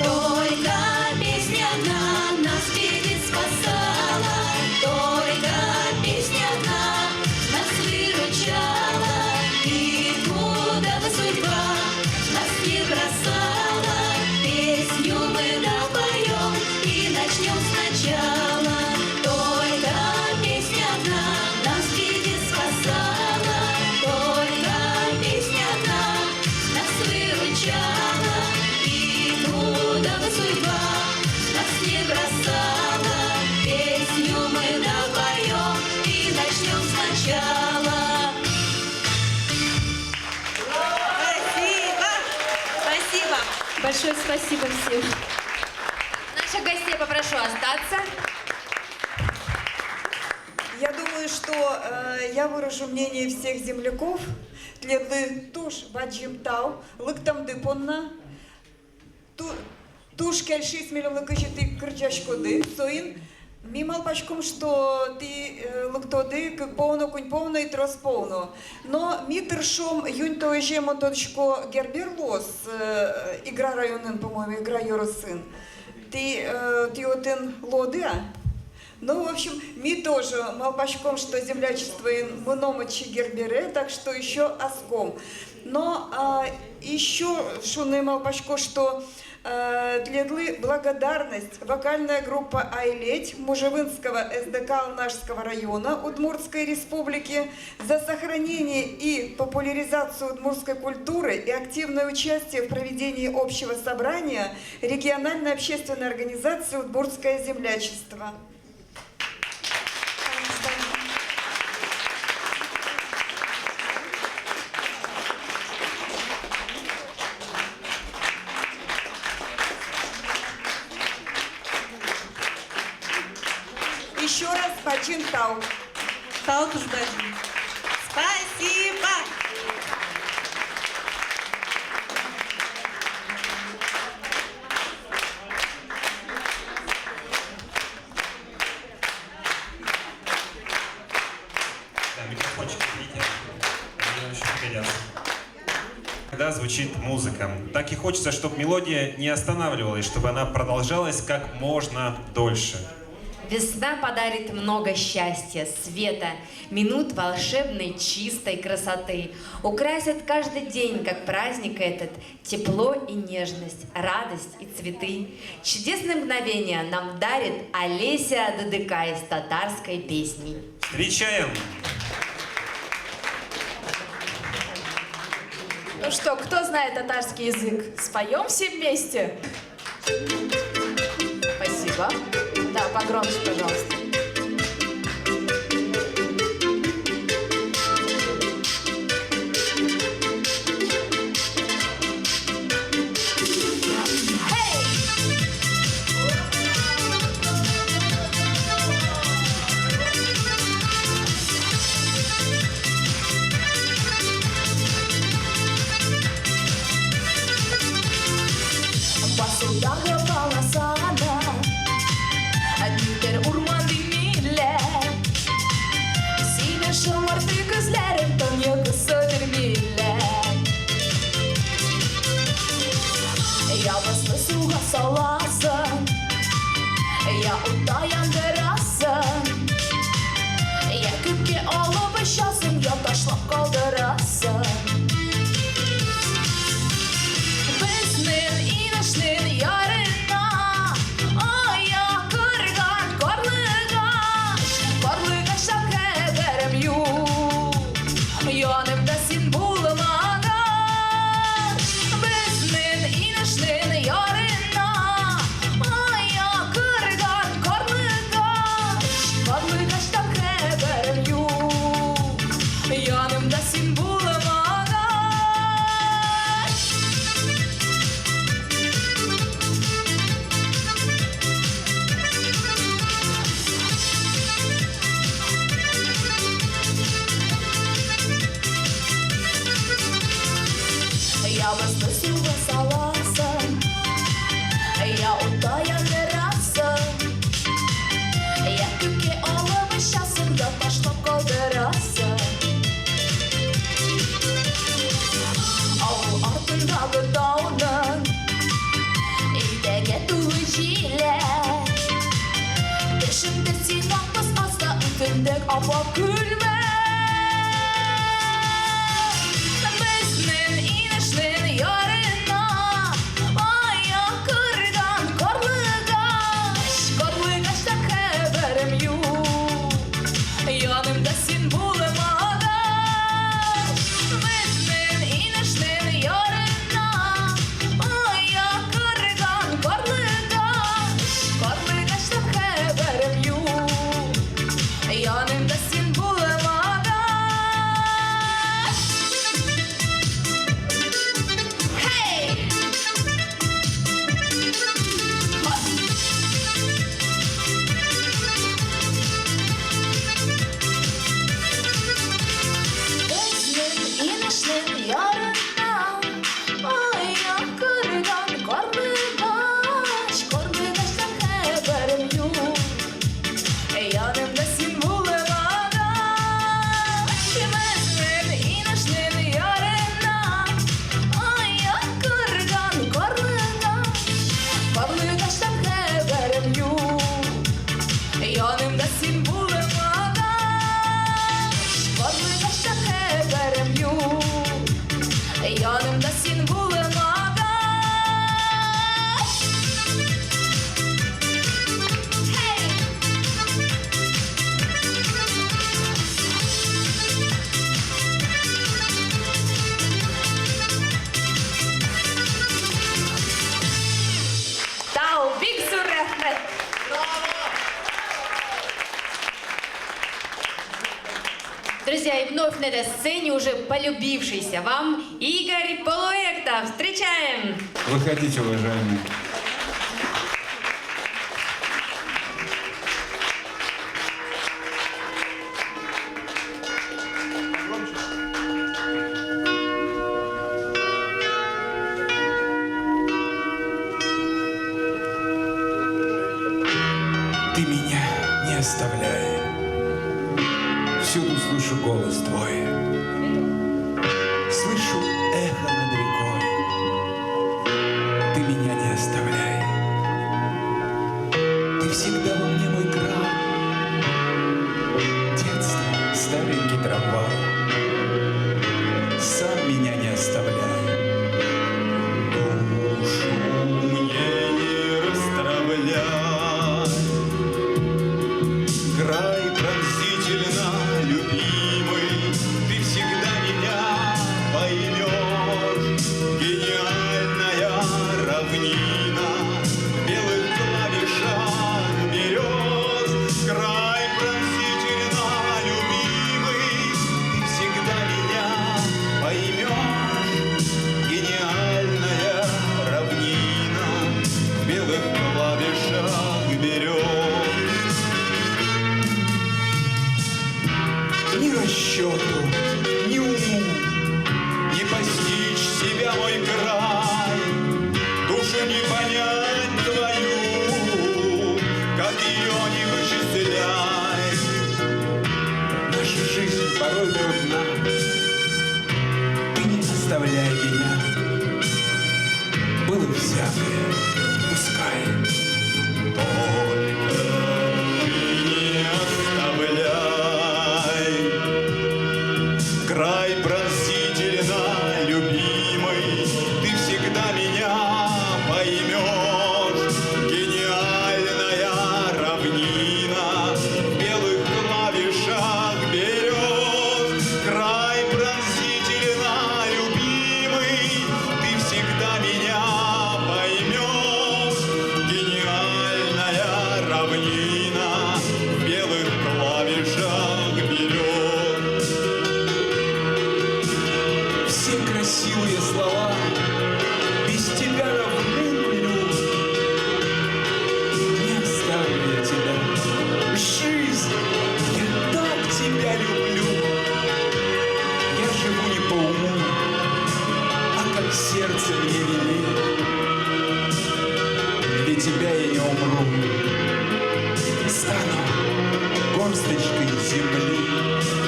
Только песня одна нас в беде спасала, только песня одна нас выручала, и куда бы судьба нас не бросала, песню мы допоем и начнем сначала. Только песня одна нас в беде спасала, только песня одна нас выручала, и куда бы судьба нас не бросала, песню мы допоем и начнем сначала. Спасибо. Большое спасибо всем. Наших гостей попрошу остаться. Я думаю, что я выражу мнение всех земляков. Тледлы туш ваджимтау, лыктам дыпонна, туш кельшис миллионлыкычы кырчашкоды, соин, мимал пачком, что ты лыктоды, как полно, кунь полно и трос полно. Но митршом юнь то же моточко герберлос, игра районен, по-моему, игра Йоросын. Ты один лодыа? Ну, в общем, мы тоже малпачком, что землячество и мномочи гербере, так что еще оском. Но еще шуны малпачко, что тледлы благодарность вокальная группа «Айлеть» Мужевынского СДК Алнашского района Удмуртской республики за сохранение и популяризацию удмуртской культуры и активное участие в проведении общего собрания региональной общественной организации «Удмуртское землячество». Еще раз почин Талк. Талк ждать. Спасибо. Да, микрофончик, видите? Они очень горят. Когда звучит музыка, так и хочется, чтобы мелодия не останавливалась, чтобы она продолжалась как можно дольше. Весна подарит много счастья, света, минут волшебной чистой красоты. Украсит каждый день, как праздник этот, тепло и нежность, радость и цветы. Чудесные мгновения нам дарит Олеся Дадыкай с татарской песней. Встречаем! Ну что, кто знает татарский язык? Споем все вместе? Спасибо. Да, погромче, пожалуйста. Basudanga palasana, Aditer urman dinle. Sine şımartı gözlerim tanıyor kısıdır bile. Я вас суга согласен, я утаян дырасен. Я күпке алып ишасым, я ташлап калдырасым. Безнен инешнен ярына, ая кырган карлыгаш, карлыгаштан хәбәрем юк, янымда син булмагаш. Безнен инешнен ярына, ая кырган карлыгаш, карлыгаштан хәбәрем юк, янымда син булмагаш. Я вас носила согласен, я утаян дырасен. Я күпке алып ишасым, я ташлап калдырасым. Авыл артындагы тауның иртәгә тулы җиләк. Төшемдә син акбыз аста үтендек апа күлмә. Безнең инешнең ярына, ая кырган карлыгаш, карлыгаштан хәбәрем юк, янымда син булмагаш. Безнең инешнең ярына, ая кырган карлыгаш, карлыгаштан хәбәрем юк, янымда син булмагаш. Hey! Безнең инешнең ярына, ая кырган карлыгаш, карлыгаштан хәбәрем юк, янымда син булмагаш. Безнең инешнең ярына, ая кырган карлыгаш, карлыгаштан хәбәрем юк, янымда син булмагаш. Карлыгаштан хәбәрем юк, янымда син булмагаш. Hey! Тау, бик зур рәхмәт. Друзья, и вновь на этой сцене уже полюбившийся вам Игорь Полуэктов. Встречаем! Выходите, уважаемые. оставляй. Всюду слышу голос твой, слышу эхо над рекой. Ты меня не оставляй. Ты всегда во мне мой край. Детство, старенький трамвай. Сам меня не оставляй. Душу мне не расстравляй. Край пронзительно любимый, ты всегда меня поймешь. Гениальная равнина в белых клавишах берез. Край пронзительно любимый, ты всегда меня поймешь. Гениальная равнина в белых клавишах берез. Ни расчету, ни уму Не постичь себя, мой край, душу не понять твою, как ее не вычисляй. наша жизнь порой трудна. Ты не оставляй меня. Было всякое, пускай. Только ты не оставляй. Край пронзительно любимый, ты всегда меня поймешь. Гениальная равнина в белых клавишах берез. Край пронзительно любимый, ты всегда меня поймешь. Гениальная равнина в белых клавишах берез. Все красивые слова без тебя равны. Не оставлю я тебя. Жизнь, я так тебя люблю. Я живу не по уму, а как сердце мне велит. Для тебя я не умру. Стану горсточкой земли.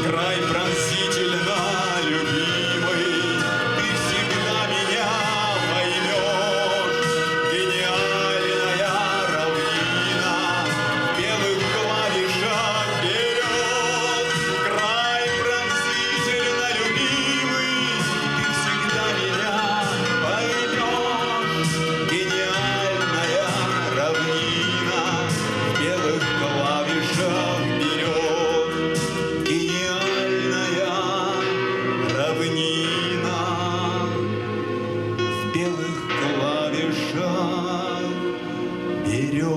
Край пронзительно любимый, ты всегда меня поймешь. Гениальная равнина в белых клавишах берез. Край пронзительно любимый, ты всегда меня поймешь. Гениальная равнина в белых клавишах берез. Гениальная равнина в белых клавишах берез.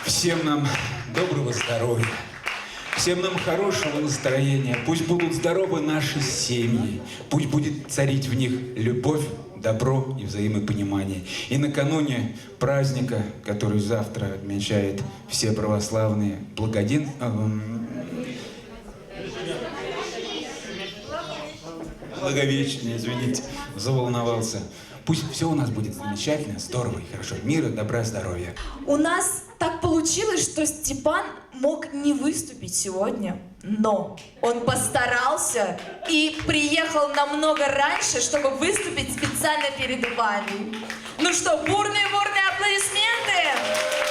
Всем нам доброго здоровья, всем нам хорошего настроения. Пусть будут здоровы наши семьи, пусть будет царить в них любовь, добро и взаимопонимание. И накануне праздника, который завтра отмечают все православные, Благовещение, извините, заволновался. Пусть все у нас будет замечательно, здорово и хорошо. Мира, добра, здоровья. У нас так получилось, что Степан мог не выступить сегодня, но он постарался и приехал намного раньше, чтобы выступить специально перед вами. Ну что, бурные аплодисменты!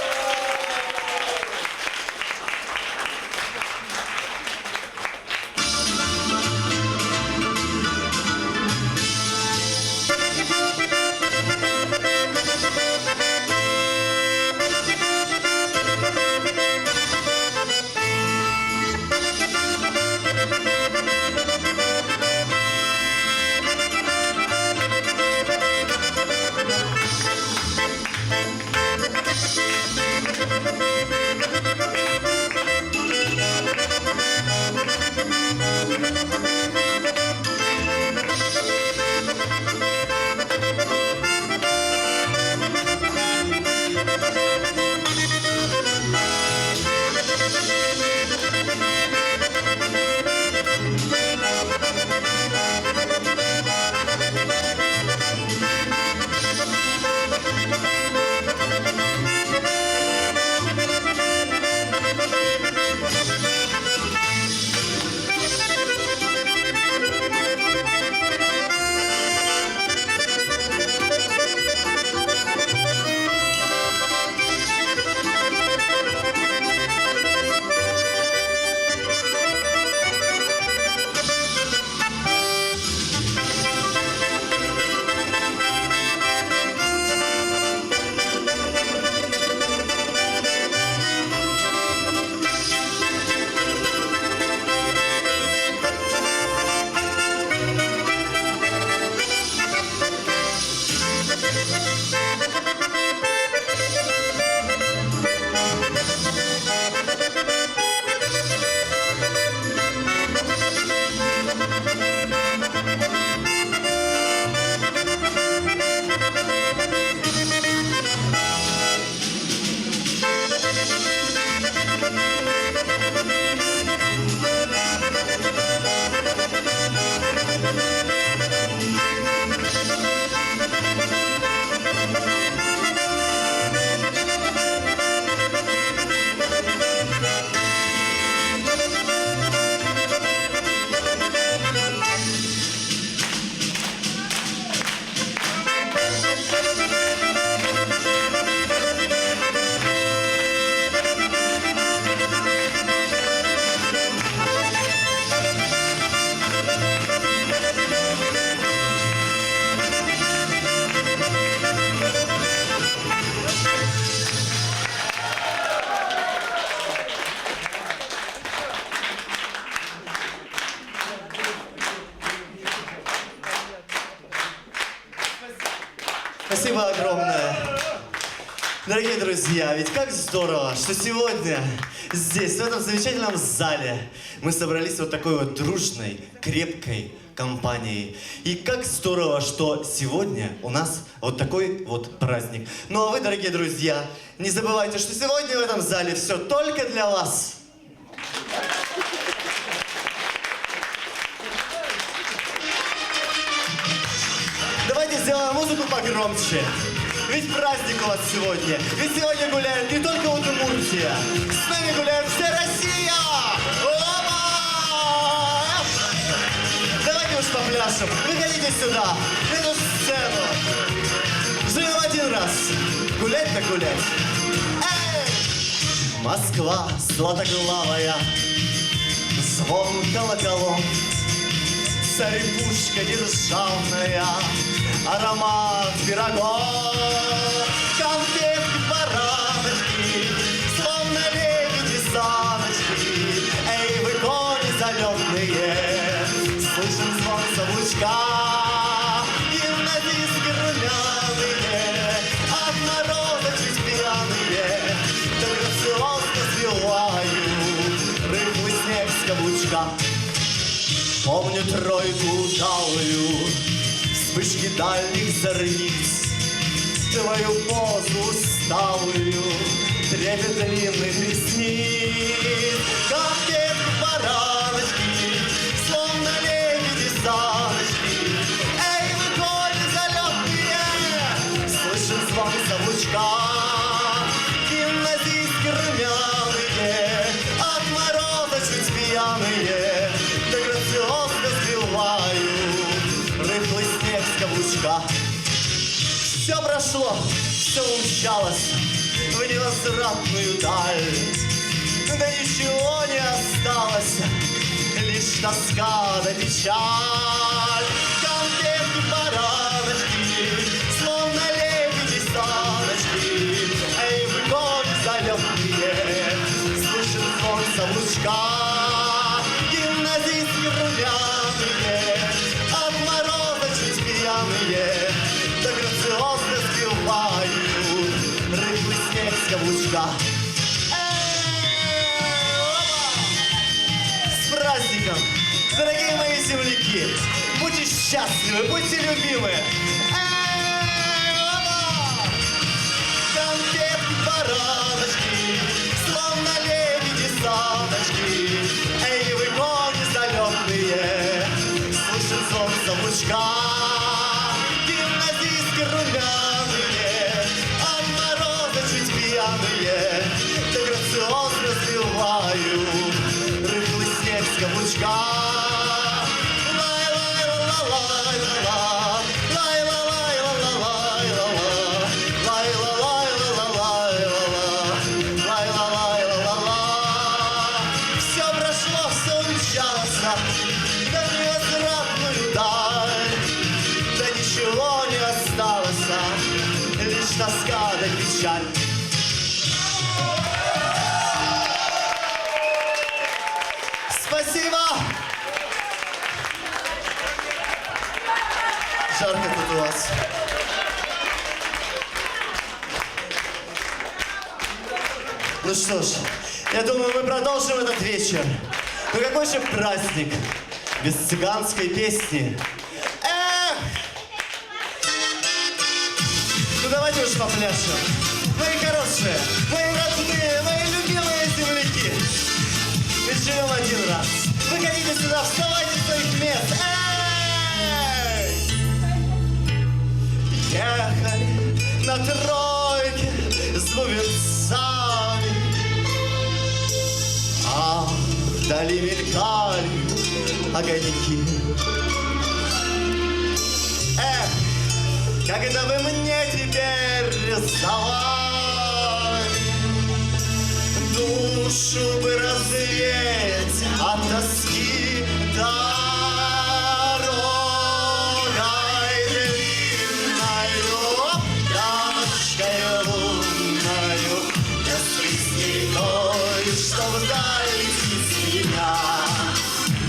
Спасибо огромное. Дорогие друзья, ведь как здорово, что сегодня здесь, в этом замечательном зале, мы собрались вот такой вот дружной, крепкой компанией. И как здорово, что сегодня у нас вот такой вот праздник. Ну а вы, дорогие друзья, не забывайте, что сегодня в этом зале все только для вас. Давайте сделаем музыку погромче. Ведь праздник у вас сегодня. Ведь сегодня гуляет не только Удмуртия. С нами гуляет вся Россия. Опа! Давайте уж попляшем. Выходите сюда, на эту сцену. Живем один раз. Гулять так гулять. Эй! Москва златоглавая, звон колоколов. Царь-пушка державная, аромат пирогов, конфетки, бараночки, словно лебеди саночки. Эй, вы кони залетные, слышим звон каблучка, гимназистки румяные, от народа чуть пьяные, так грациозно сбиваю рыхлый снег с каблучка. Помню тройку талую, вспышки дальних зорниц, твою позу усталую, трепет длинных ресниц. Конфетки, бараночки, словно лебеди саночки. Эй, вы кони залетные, слышен звон каблучка, гимназистки румяные, от мороза чуть пьяные, грациозно сбиваю рыхлый снег с каблучка. Все прошло, все умчалось в невозвратную даль. Да ничего не осталось, лишь тоска да печаль. Конфетки, бараночки, словно лебеди саночки. Эй, вы кони залетные, слышен звон каблучка. Гимназистки румяные, от мороза чуть пьяные, да грациозно сбиваю рыхлый снег с каблучка. С праздником, дорогие мои земляки! Будьте счастливы, будьте любимы! Конфетки, бараночки, словно лебеди саночки. Эй, вы кони залетные, слышен звон каблучка. Гимназистки румяные, от мороза чуть пьяные, да грациозно сбиваю рыхлый снег с каблучка. Тоска да печаль. Спасибо! Жарко тут у вас. Ну что ж, я думаю, мы продолжим этот вечер. Ну какой же праздник без цыганской песни? Ну давайте уж попляшем. Мои хорошие, мои родные, на тройке с бубенцами. А вдали мелькали огоньки. Эх, когда бы мне теперь рисовали, душу бы развеять от тоски дорогой длинною, дамочкой лунною, без песни той, что вдаль летит меня,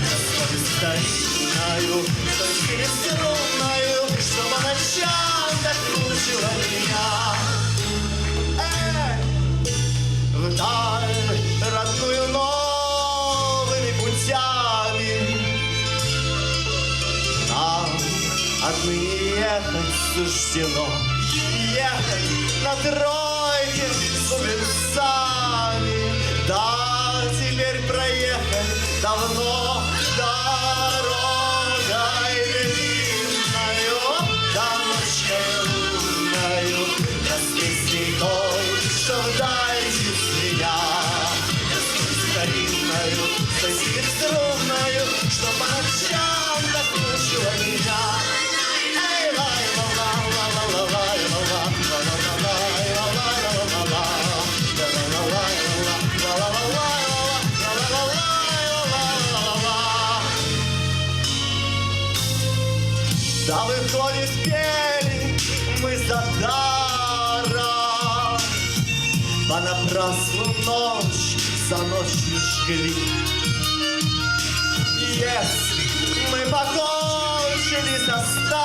без старинною, с струнною, что по ночам так мучила меня. Вдаль родную новыми путями нам отныне ехать суждено, ехать на тройке с бубенцами. Да, теперь проехать давно дорогой длинною, дамочкой лунною, да с песней той, что вдаль летит меня, старинною, струнною, что по ночам так мучила меня. Эй, лай, ла, ла, ла, ла, ла, ла, ла, ла, ла, ла, да выходит, пели мы за даром, понапрасну ночь за ночью жгли. Если мы покончили со старым,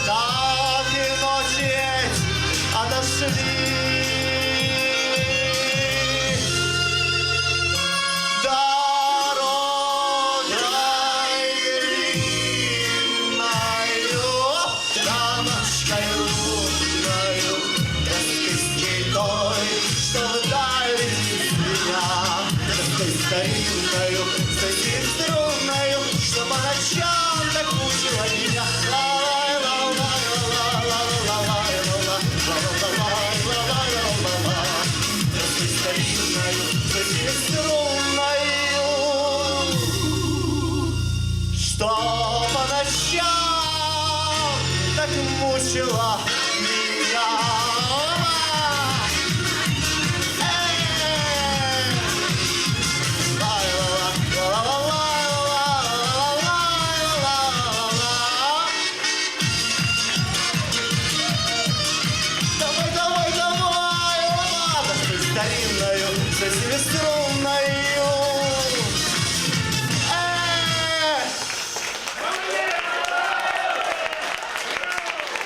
так и ночи эти отошли. Старинною, струнною, что по ночам так мучила меня. Старинною, струнною, что по ночам так мучила меня.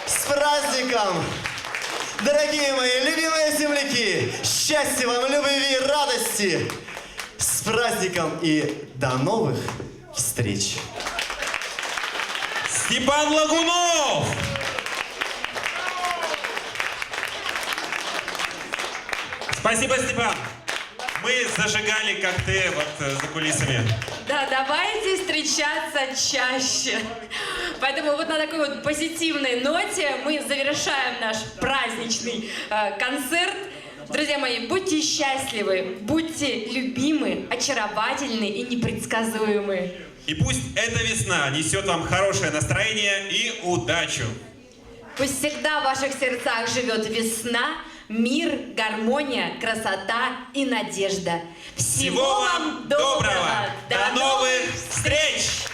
С праздником, дорогие мои любимые земляки! Счастья вам, любви и радости! С праздником и до новых встреч! Степан Лагунов! Спасибо, Степан! Мы зажигали, как ты, вот за кулисами. Да, давайте встречаться чаще. Поэтому вот на такой вот позитивной ноте мы завершаем наш праздничный концерт. Друзья мои, будьте счастливы, будьте любимы, очаровательны и непредсказуемы. И пусть эта весна несет вам хорошее настроение и удачу. Пусть всегда в ваших сердцах живет весна, мир, гармония, красота и надежда. Всего вам доброго! До новых встреч!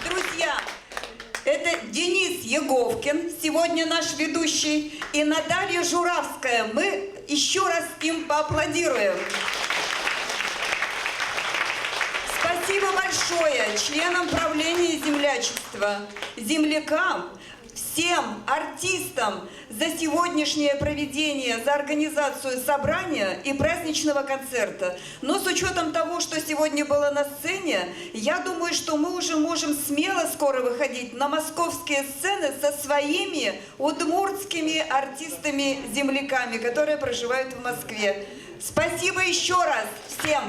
Друзья, это Денис Еговкин, сегодня наш ведущий, и Наталья Журавская. Мы еще раз им поаплодируем. Спасибо большое членам правления землячества, землякам, всем артистам за сегодняшнее проведение, за организацию собрания и праздничного концерта. Но с учетом того, что сегодня было на сцене, я думаю, что мы уже можем смело скоро выходить на московские сцены со своими удмуртскими артистами-земляками, которые проживают в Москве. Спасибо еще раз всем!